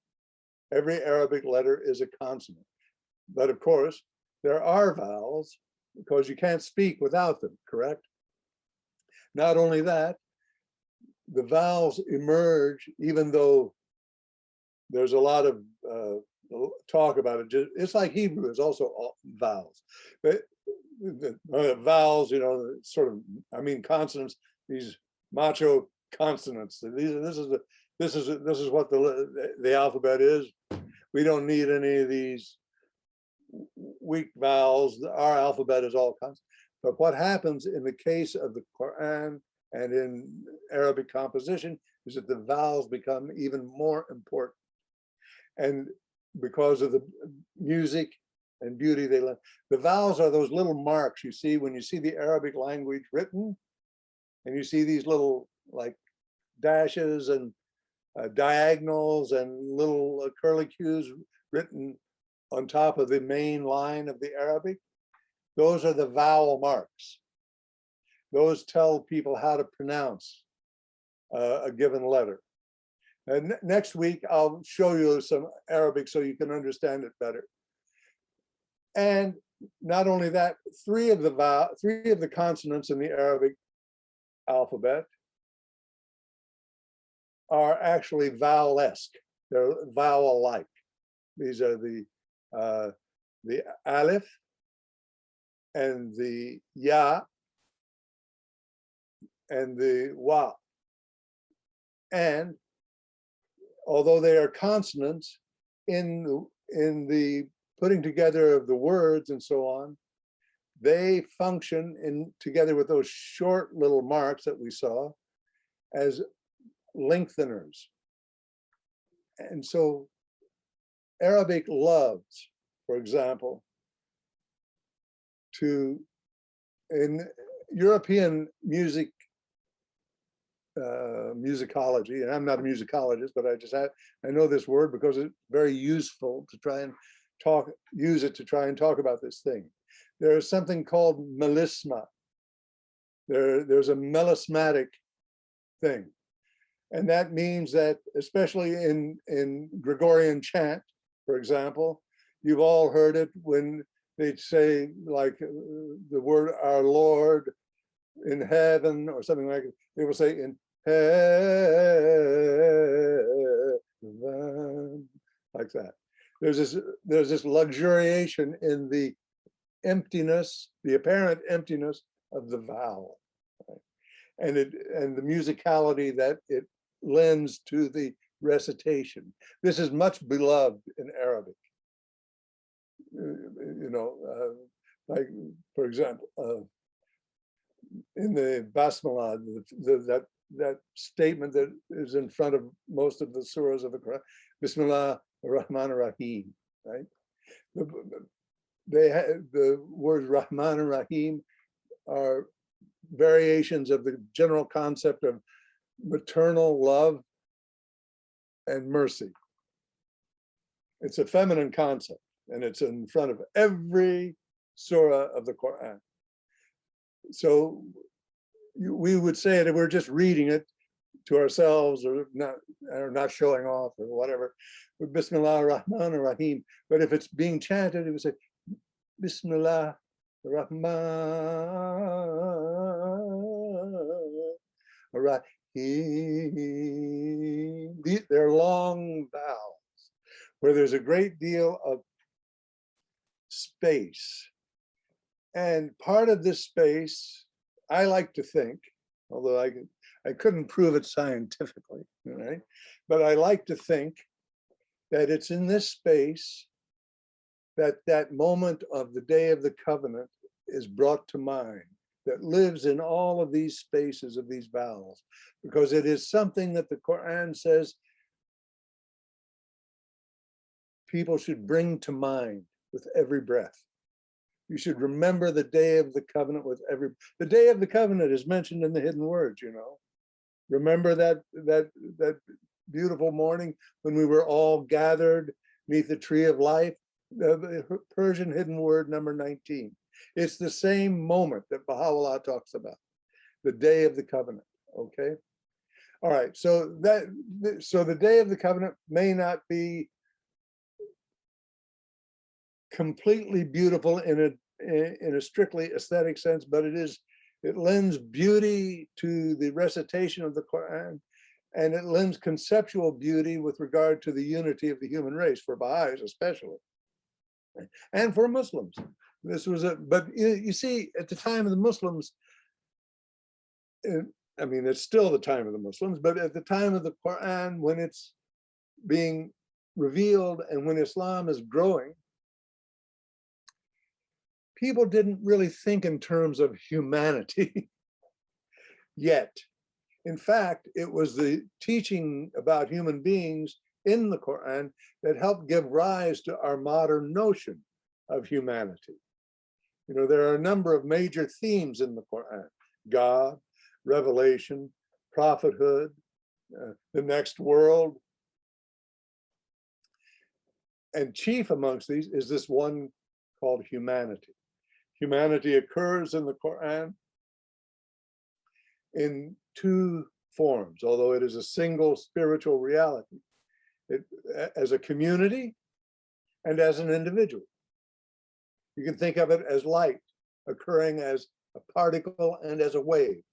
Every Arabic letter is a consonant. But of course, there are vowels because you can't speak without them, correct? Not only that, the vowels emerge, even though there's a lot of talk about it. It's like Hebrew is also all vowels. But vowels, you know, sort of, I mean, consonants, these macho consonants. This is what the alphabet is. We don't need any of these weak vowels. Our alphabet is all consonants. But what happens in the case of the Quran and in Arabic composition is that the vowels become even more important. And because of the music and beauty they lend, the vowels are those little marks you see when you see the Arabic language written, and you see these little like dashes and diagonals and little curlicues written on top of the main line of the Arabic. Those are the vowel marks. Those tell people how to pronounce a given letter. And next week, I'll show you some Arabic so you can understand it better. And not only that, three of the consonants in the Arabic alphabet are actually vowel-esque. They're vowel-like. These are the alif and the ya and the wa. And although they are consonants, in the putting together of the words and so on, they function together with those short little marks that we saw as lengtheners. And so Arabic loves, for example, in European musicology, and I'm not a musicologist, but I know this word because it's very useful to try and use it to try and talk about this thing. There is something called melisma. There's a melismatic thing. And that means that, especially in Gregorian chant, for example, you've all heard it when they say like the word our Lord in heaven or something like it. They will say in heaven, like that. There's this luxuriation in the emptiness, the apparent emptiness of the vowel, right? And the musicality that it lends to the recitation. This is much beloved in Arabic. You know, like for example, in the Basmalah, that statement that is in front of most of the surahs of the Quran, Bismillah ar-Rahman ar-Rahim, right? The word Rahman and Rahim are variations of the general concept of maternal love and mercy. It's a feminine concept, and it's in front of every surah of the Quran. So we would say it if we're just reading it to ourselves, or not showing off or whatever, with Bismillah ar-Rahman ar-Rahim. But if it's being chanted, it would say Bismillah ar-Rahman ar-Rahim. They're long vowels where there's a great deal of space. And part of this space, I like to think, although I couldn't prove it scientifically, right? But I like to think that it's in this space that that moment of the Day of the Covenant is brought to mind, that lives in all of these spaces of these vowels, because it is something that the Quran says people should bring to mind with every breath. You should remember the Day of the Covenant with every. The Day of the Covenant is mentioned in the hidden words, you know. Remember that beautiful morning when we were all gathered beneath the tree of life? The Persian hidden word number 19. It's the same moment that Baha'u'llah talks about, the Day of the Covenant. Okay. All right. So the Day of the Covenant may not be completely beautiful in a strictly aesthetic sense, but it lends beauty to the recitation of the Quran, and it lends conceptual beauty with regard to the unity of the human race, for Baha'is especially, and for Muslims. But you see, at the time of the Muslims, I mean, it's still the time of the Muslims, but at the time of the Quran, when it's being revealed and when Islam is growing, people didn't really think in terms of humanity yet. In fact, it was the teaching about human beings in the Quran that helped give rise to our modern notion of humanity. You know, there are a number of major themes in the Quran: God, revelation, prophethood, the next world. And chief amongst these is this one called humanity. Humanity occurs in the Quran in two forms, although it is a single spiritual reality, as a community and as an individual. You can think of it as light occurring as a particle and as a wave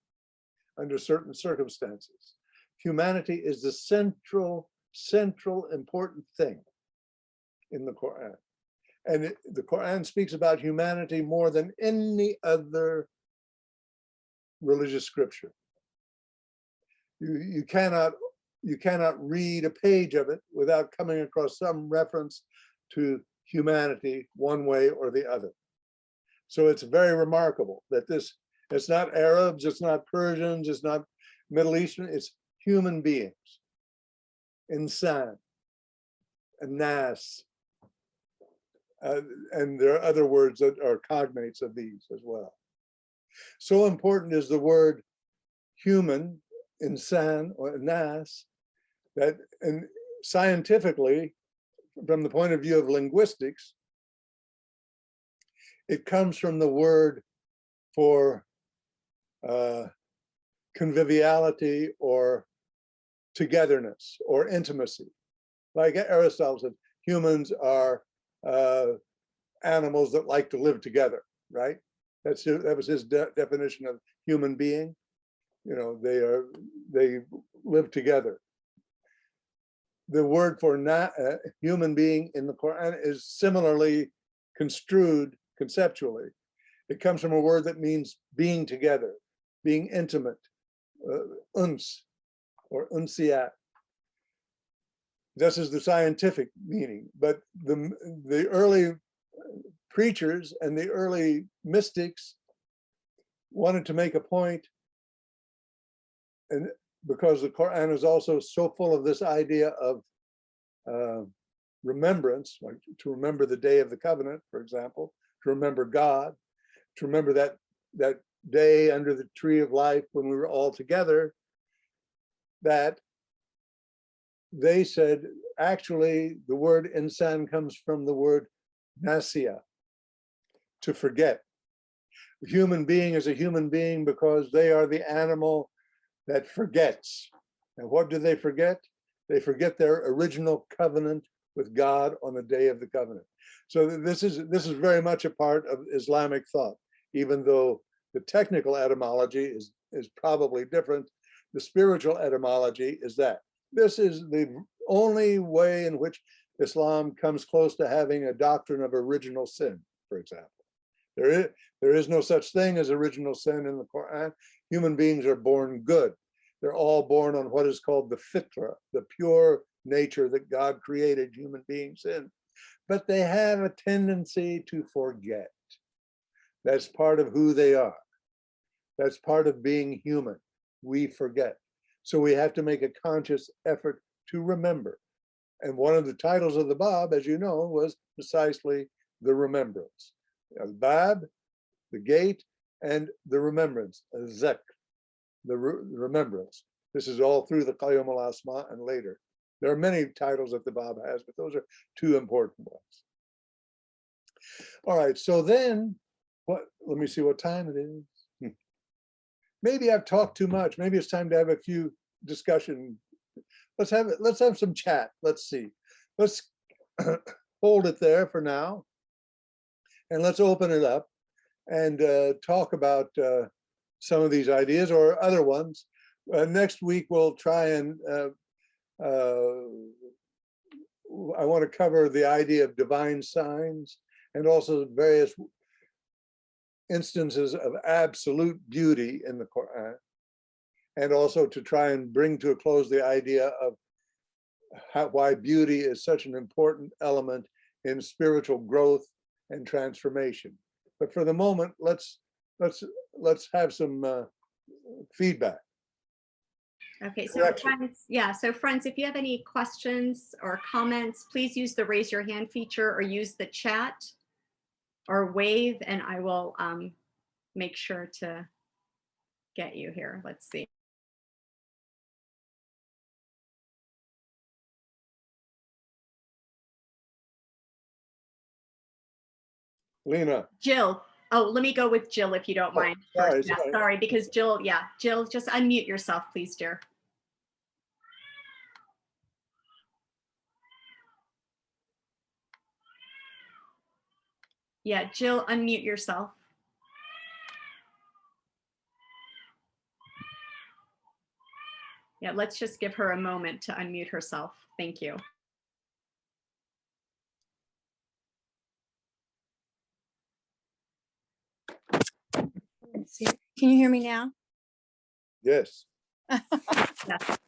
under certain circumstances. Humanity is the central important thing in the Quran. And the Quran speaks about humanity more than any other religious scripture. You cannot read a page of it without coming across some reference to humanity one way or the other. So it's very remarkable that it's not Arabs, it's not Persians, it's not Middle Eastern, it's human beings. Insan, nas, and there are other words that are cognates of these as well. So important is the word human, insan or nas, that, and scientifically, from the point of view of linguistics, it comes from the word for conviviality or togetherness or intimacy. Like Aristotle said, humans are animals that like to live together, right? That was his definition of human being. You know, they live together. The word for human being in the Quran is similarly construed conceptually. It comes from a word that means being together, being intimate, uns or unsiyat. This is the scientific meaning, but the early preachers and the early mystics wanted to make a point, and because the Quran is also so full of this idea of remembrance, like to remember the Day of the Covenant, for example, to remember God, to remember that day under the tree of life when we were all together, that they said, actually, the word insan comes from the word nasia, to forget. A human being is a human being because they are the animal that forgets. And what do they forget? They forget their original covenant with God on the day of the covenant. So this is very much a part of Islamic thought, even though the technical etymology is probably different. The spiritual etymology is that. This is the only way in which Islam comes close to having a doctrine of original sin, for example. There is no such thing as original sin in the Quran. Human beings are born good. They're all born on what is called the fitra, the pure nature that God created human beings in. But they have a tendency to forget. That's part of who they are. That's part of being human. We forget. So we have to make a conscious effort to remember. And one of the titles of the Bab, as you know, was precisely the remembrance. Bab, the gate, and the remembrance, Zek, the remembrance. This is all through the Qayyum al-Asma and later. There are many titles that the Bab has, but those are two important ones. All right, so then, let me see what time it is. Maybe I've talked too much. Maybe it's time to have a few discussion. Let's have some chat. Let's see. Let's hold it there for now. And let's open it up and talk about some of these ideas or other ones. Next week, we'll try and, I want to cover the idea of divine signs and also various instances of absolute beauty in the Quran, and also to try and bring to a close the idea of why beauty is such an important element in spiritual growth and transformation. But for the moment, let's have some feedback. Okay, so friends, yeah, so friends, if you have any questions or comments, please use the raise your hand feature or use the chat or wave, and I will make sure to get you here. Let's see. Lena. Jill. Oh, let me go with Jill if you don't mind. Sorry, first. Yeah, sorry, because Jill, yeah, Jill, just unmute yourself, please, dear. Yeah, Jill, unmute yourself. Yeah, let's just give her a moment to unmute herself. Thank you. Let's see. Can you hear me now? Yes. Yes.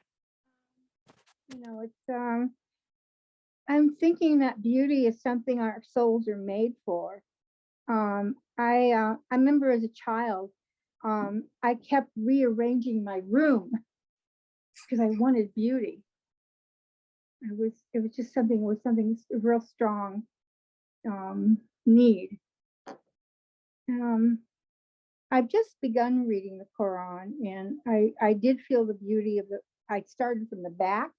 You know, it's I'm thinking that beauty is something our souls are made for. I remember as a child, I kept rearranging my room because I wanted beauty. It was just something real strong need. I've just begun reading the Quran, and I did feel the beauty of I started from the back,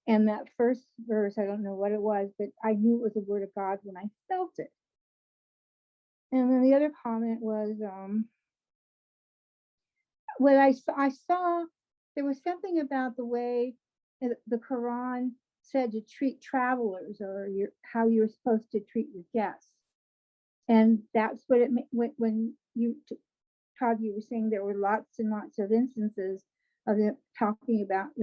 and that first verse, I don't know what it was, but I knew it was the word of God when I felt it. And then the other comment was, what I saw, there was something about the way the Quran said to treat travelers, or how you're supposed to treat your guests. And that's what it when you, Todd, you were saying there were lots and lots of instances of it talking about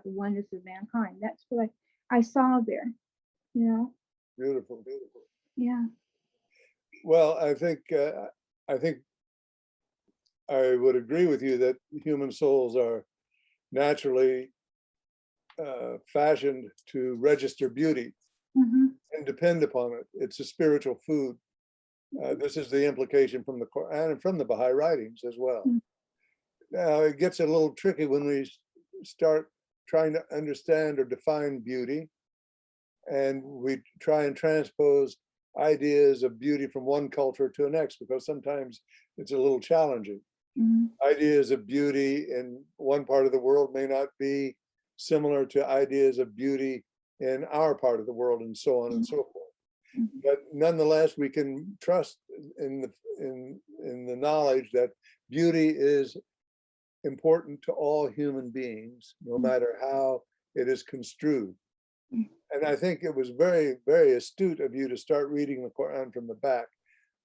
the oneness of mankind. That's what I saw there, you know. Beautiful, beautiful. Yeah. Well, I think I would agree with you that human souls are naturally fashioned to register beauty and depend upon it. It's a spiritual food. This is the implication from the Quran and from the Baha'i writings as well. Now, it gets a little tricky when we start trying to understand or define beauty, and we try and transpose ideas of beauty from one culture to the next, because sometimes it's a little challenging. Mhm. Ideas of beauty in one part of the world may not be similar to ideas of beauty in our part of the world, and so on and so forth. Mhm. But nonetheless, we can trust in the knowledge that beauty is important to all human beings, no matter how it is construed. And I think it was very, very astute of you to start reading the Quran from the back.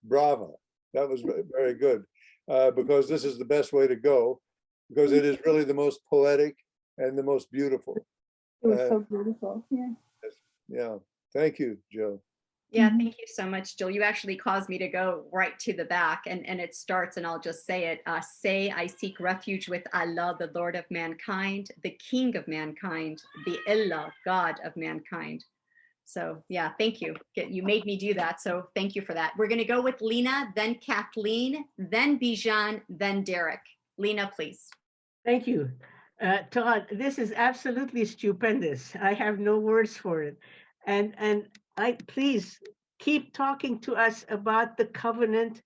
Bravo. That was very good, because this is the best way to go, because it is really the most poetic and the most beautiful. It was so beautiful. Yeah. Yeah. Thank you, Jill. Yeah, Mhm. thank you so much, Jill. You actually caused me to go right to the back, and it starts, and I'll just say it. Say, I seek refuge with Allah, the Lord of mankind, the King of mankind, the Illah, God of mankind. So yeah, thank you. You made me do that, so thank you for that. We're going to go with Lena, then Kathleen, then Bijan, then Derek. Lena, please. Thank you. Todd, this is absolutely stupendous. I have no words for it. And I please keep talking to us about the covenant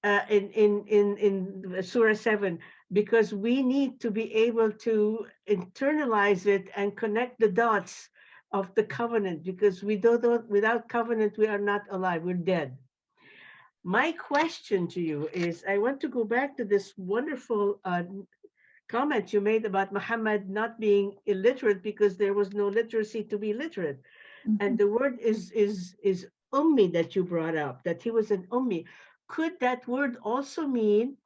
in Surah 7, because we need to be able to internalize it and connect the dots of the covenant, because we don't without covenant, we are not alive, we're dead. My question to you is, I want to go back to this wonderful comment you made about Muhammad not being illiterate because there was no literacy to be literate. And Mhm. the word is ummi that you brought up, that he was an ummi. Could that word also mean,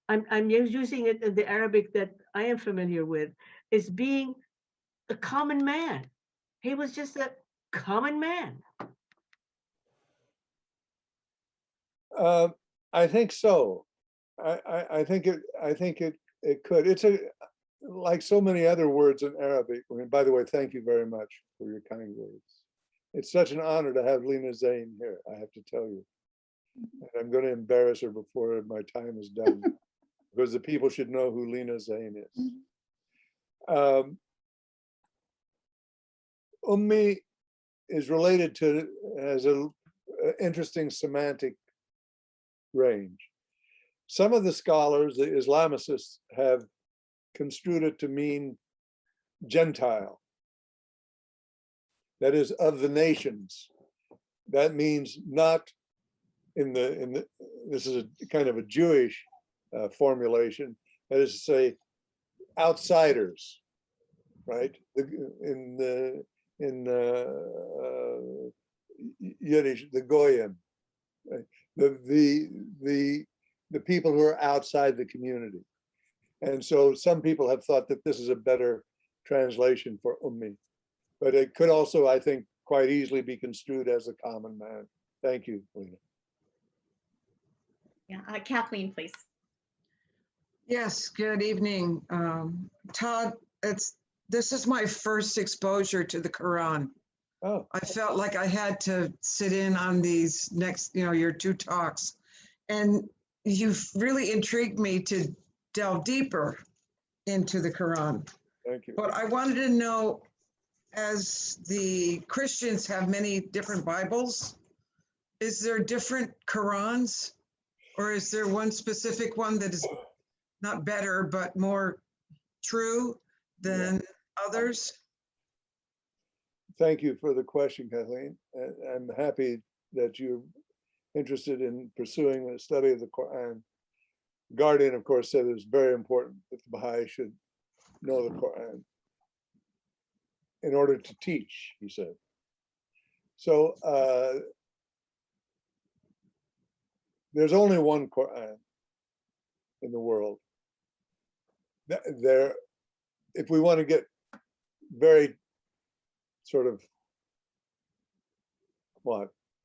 I'm using it in the Arabic that I am familiar with, is being a common man. He was just a common man. I think so. I think it could. It's like so many other words in Arabic. I mean, by the way, thank you very much for your kind words. It's such an honor to have Lena Zain here, I have to tell you. And I'm going to embarrass her before my time is done, because the people should know who Lena Zain is. Ummi is related to, has an interesting semantic range. Some of the scholars, the Islamicists, have construed it to mean Gentile. That is, of the nations. That means not this is a kind of a Jewish formulation. That is to say, outsiders, right? In Yiddish, the goyim, right? The people who are outside the community. And so some people have thought that this is a better translation for ummi, but it could also, I think, quite easily be construed as a common man. Thank you, Lena. Yeah, Kathleen, please. Yes, good evening. Todd, this is my first exposure to the Quran. Oh, I felt like I had to sit in on these next, your two talks. And you've really intrigued me to delve deeper into the Quran. thank you. But I wanted to know, as the Christians have many different Bibles, is there different Qurans? Or is there one specific one that is not better, but more true than others? Thank you for the question, Kathleen. I'm happy that you're interested in pursuing the study of the Quran. Guardian, of course, said it's very important that the Baha'i should know the Quran in order to teach, he said. So there's only one Quran in the world. There, if we want to get very sort of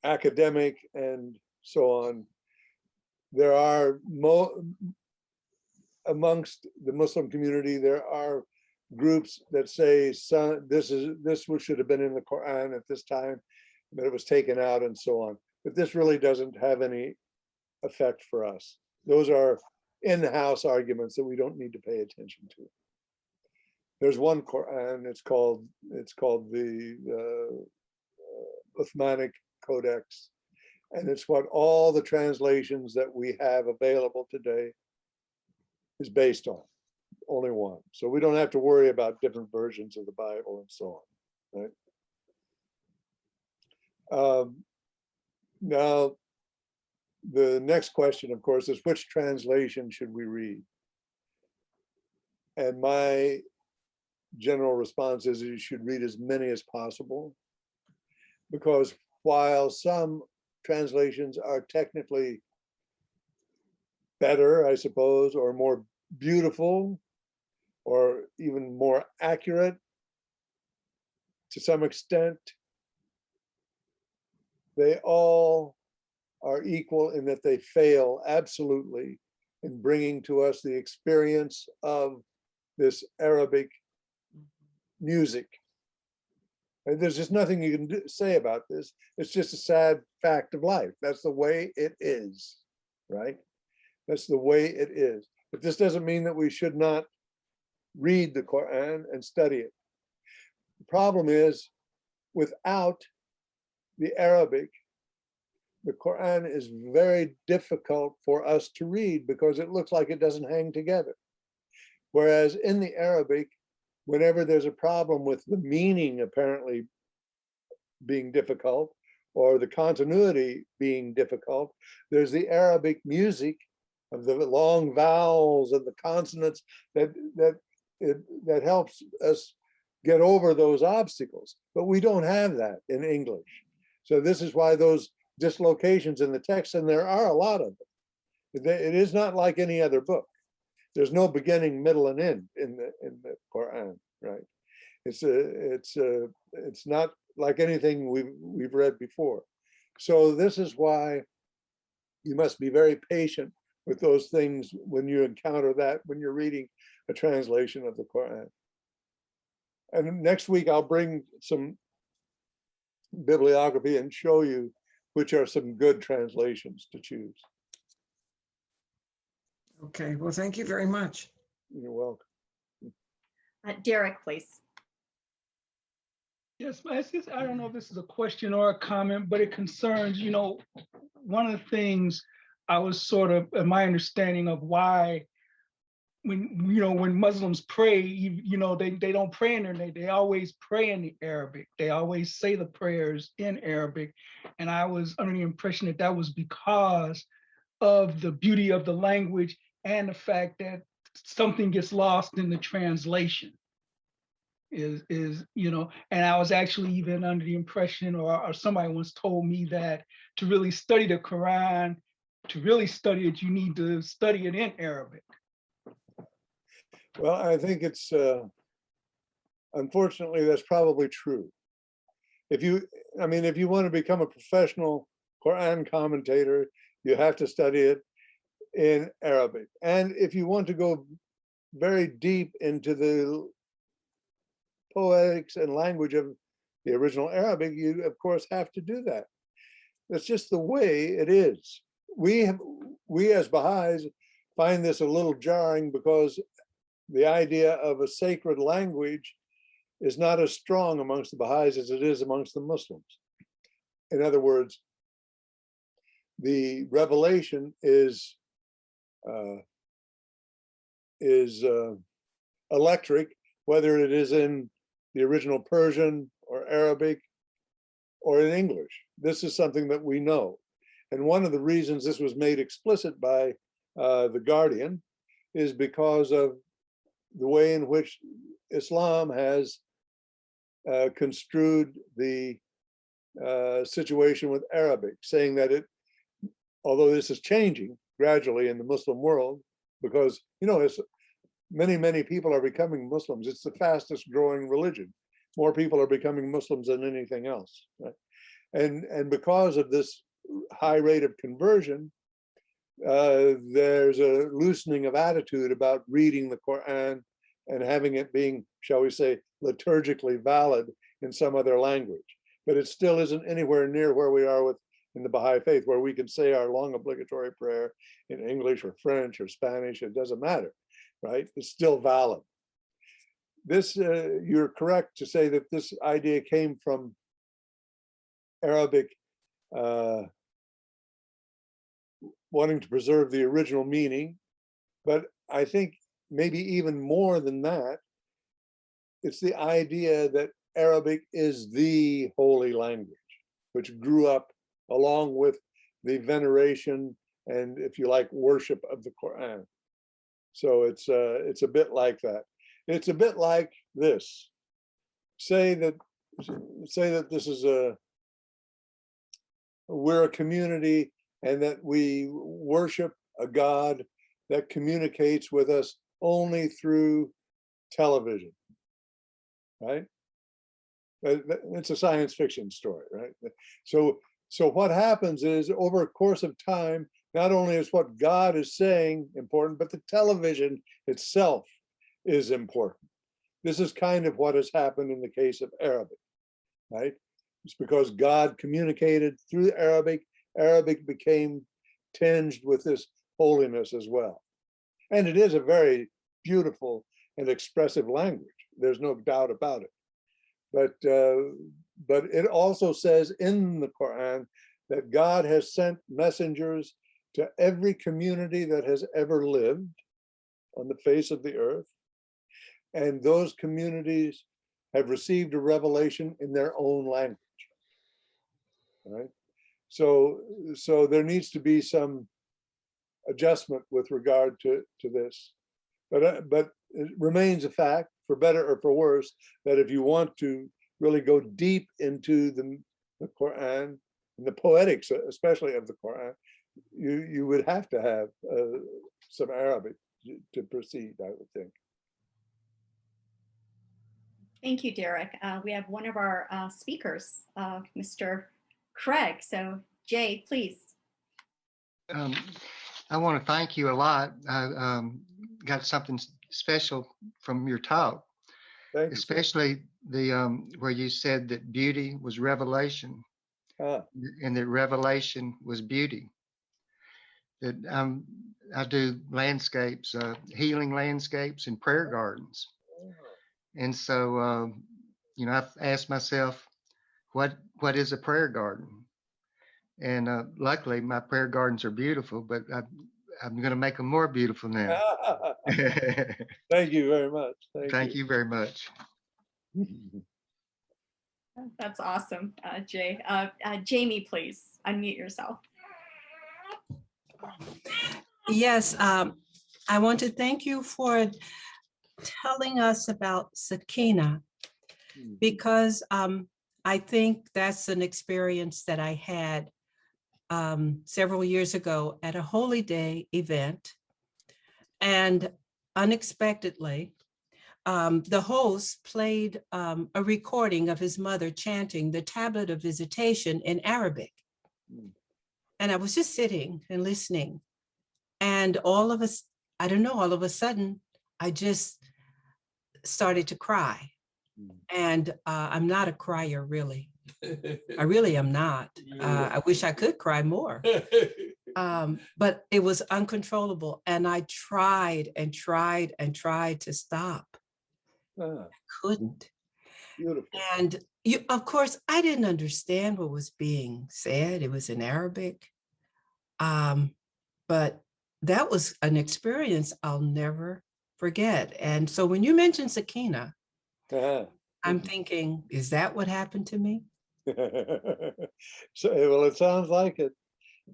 academic and so on, there are amongst the Muslim community, there are groups that say this should have been in the Quran at this time, but it was taken out and so on. But this really doesn't have any effect for us. Those are in-house arguments that we don't need to pay attention to. There's one Quran. It's called the Uthmanic Codex. And it's what all the translations that we have available today is based on, only one. So we don't have to worry about different versions of the Bible and so on, right? Now, the next question, of course, is which translation should we read? And my general response is you should read as many as possible, because while some translations are technically better, I suppose, or more beautiful, or even more accurate to some extent, they all are equal in that they fail absolutely in bringing to us the experience of this Arabic music. And there's just nothing you can say about this. It's just a sad fact of life. That's the way it is, right? That's the way it is. But this doesn't mean that we should not read the Quran and study it. The problem is, without the Arabic, the Quran is very difficult for us to read because it looks like it doesn't hang together. Whereas in the Arabic, whenever there's a problem with the meaning apparently being difficult or the continuity being difficult, there's the Arabic music of the long vowels and the consonants that helps us get over those obstacles. But we don't have that in English. So this is why those dislocations in the text, and there are a lot of them. It is not like any other book. There's no beginning, middle, and end in the Quran, right? It's not like anything we've read before. So this is why you must be very patient with those things when you encounter that, when you're reading a translation of the Quran. And next week I'll bring some bibliography and show you which are some good translations to choose. Okay, well, thank you very much. You're welcome. Derek, please. Yes, I don't know if this is a question or a comment, but it concerns, one of the things I was sort of, my understanding of why when Muslims pray, they don't pray in their name. They always pray in the Arabic. They always say the prayers in Arabic. And I was under the impression that that was because of the beauty of the language and the fact that something gets lost in the translation. And I was actually even under the impression, or somebody once told me that to really study the Quran, to really study it, you need to study it in Arabic. Well, I think unfortunately, that's probably true. If you want to become a professional Quran commentator, you have to study it in Arabic. And if you want to go very deep into the poetics and language of the original Arabic, you of course have to do that. That's just the way it is. We as Baha'is find this a little jarring because the idea of a sacred language is not as strong amongst the Baha'is as it is amongst the Muslims. In other words, the revelation is electric, whether it is in the original Persian or Arabic or in English. This is something that we know. And one of the reasons this was made explicit by The Guardian is because of the way in which Islam has construed the situation with Arabic, saying that although this is changing gradually in the Muslim world, because it's many people are becoming Muslims. It's the fastest growing religion. More people are becoming Muslims than anything else, right? And because of this high rate of conversion, there's a loosening of attitude about reading the Quran and having it being, shall we say, liturgically valid in some other language. But it still isn't anywhere near where we are in the Baha'i faith, where we can say our long obligatory prayer in English or French or Spanish. It doesn't matter, right? It's still valid. This, you're correct to say that this idea came from Arabic wanting to preserve the original meaning. But I think maybe even more than that, it's the idea that Arabic is the holy language, which grew up along with the veneration and, if you like, worship of the Quran. So it's a bit like that. It's a bit like this. Say that this is we're a community, and that we worship a God that communicates with us only through television, right? It's a science fiction story, right? So what happens is, over a course of time, not only is what God is saying important, but the television itself is important. This is kind of what has happened in the case of Arabic, right? It's because God communicated through Arabic. Arabic became tinged with this holiness as well. And it is a very beautiful and expressive language. There's no doubt about it. But it also says in the Quran that God has sent messengers to every community that has ever lived on the face of the earth. And those communities have received a revelation in their own language. Right? So there needs to be some adjustment with regard to this. But it remains a fact, for better or for worse, that if you want to really go deep into the Quran and the poetics, especially of the Quran, you would have to have some Arabic to proceed, I would think. Thank you, Derek. We have one of our speakers, Mr. Craig. So Jay, please. I want to thank you a lot. I got something special from your talk, especially the where you said that beauty was revelation, and that revelation was beauty. That I do landscapes, healing landscapes, and prayer gardens, and so you know, I've asked myself, what is a prayer garden? And luckily, my prayer gardens are beautiful, but I'm going to make them more beautiful now. Thank you very much. Thank you very much. That's awesome, Jay. Jamie, please unmute yourself. Yes, I want to thank you for telling us about Sakina, because I think that's an experience that I had several years ago at a Holy Day event. And unexpectedly, the host played a recording of his mother chanting the Tablet of Visitation in Arabic. And I was just sitting and listening. And all of a sudden, I just started to cry. And I'm not a crier, really. I really am not. I wish I could cry more. But it was uncontrollable. And I tried and tried and tried to stop. I couldn't. Beautiful. And of course, I didn't understand what was being said. It was in Arabic. But that was an experience I'll never forget. And so when you mentioned Sakina, I'm thinking, is that what happened to me? So, well, it sounds like it.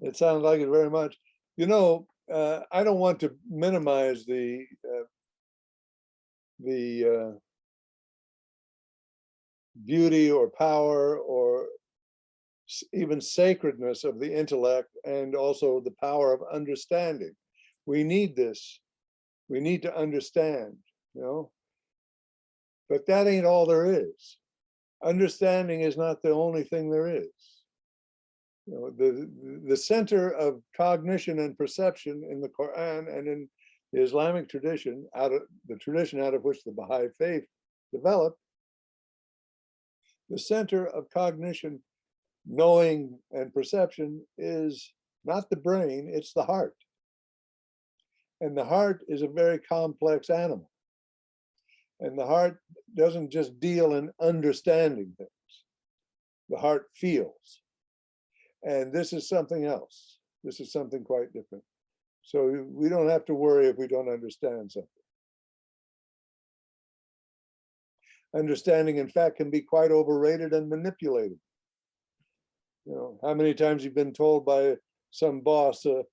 It sounds like it very much. You know, I don't want to minimize the beauty or power or even sacredness of the intellect, and also the power of understanding. We need this. We need to understand, you know. But that ain't all there is. Understanding is not the only thing there is. You know, the center of cognition and perception in the Quran and in the Islamic tradition, out of which the Baha'i faith developed, the center of cognition, knowing, and perception is not the brain, it's the heart. And the heart is a very complex animal. And the heart doesn't just deal in understanding things. The heart feels. And this is something else. This is something quite different. So we don't have to worry if we don't understand something. Understanding, in fact, can be quite overrated and manipulated. You know, how many times you've been told by some boss, oh,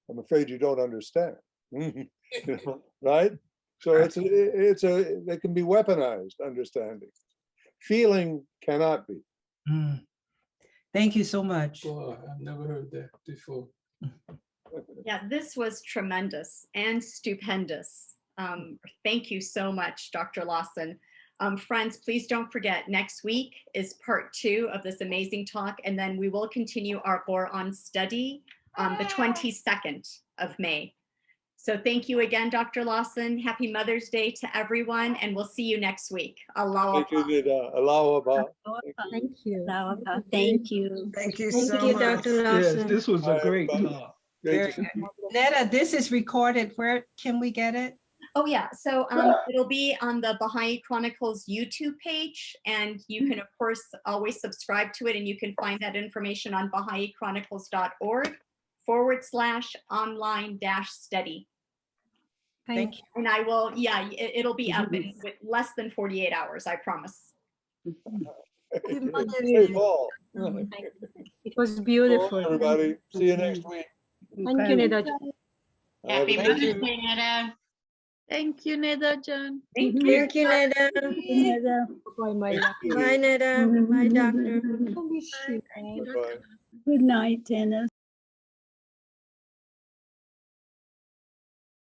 I'm afraid you don't understand. You know, right? So they can be weaponized, understanding. Feeling cannot be. Thank you so much. Oh, I've never heard that before. Yeah, this was tremendous and stupendous. Thank you so much, Dr. Lawson. Friends, please don't forget, next week is part 2 of this amazing talk, and then we will continue our Quran study on the 22nd of May. So thank you again, Dr. Lawson. Happy Mother's Day to everyone, and we'll see you next week. Allah. Thank you, Nida. Allahu Akbar. Thank you. Thank you. Thank you Thank so you, much. Dr. Yes, Lawson. this was a great everybody. talk. Great Very to see good. Netta, this is recorded. Where can we get it? Oh yeah, so it'll be on the Baha'i Chronicles YouTube page, and you can of course always subscribe to it, and you can find that information on Baha'iChronicles.org/online-study. Thank you. And I will, yeah, it'll be up in with less than 48 hours, I promise. Hey, Paul. It was Paul, beautiful. everybody. See you next week. Thank you, Nida. Happy Thank Mother's you. Day, Netta. Thank you, Neda John. Thank you. Thank you, Nida. Bye, my love. Bye, Nida. Bye, doctor. Bye. Good night, Dennis.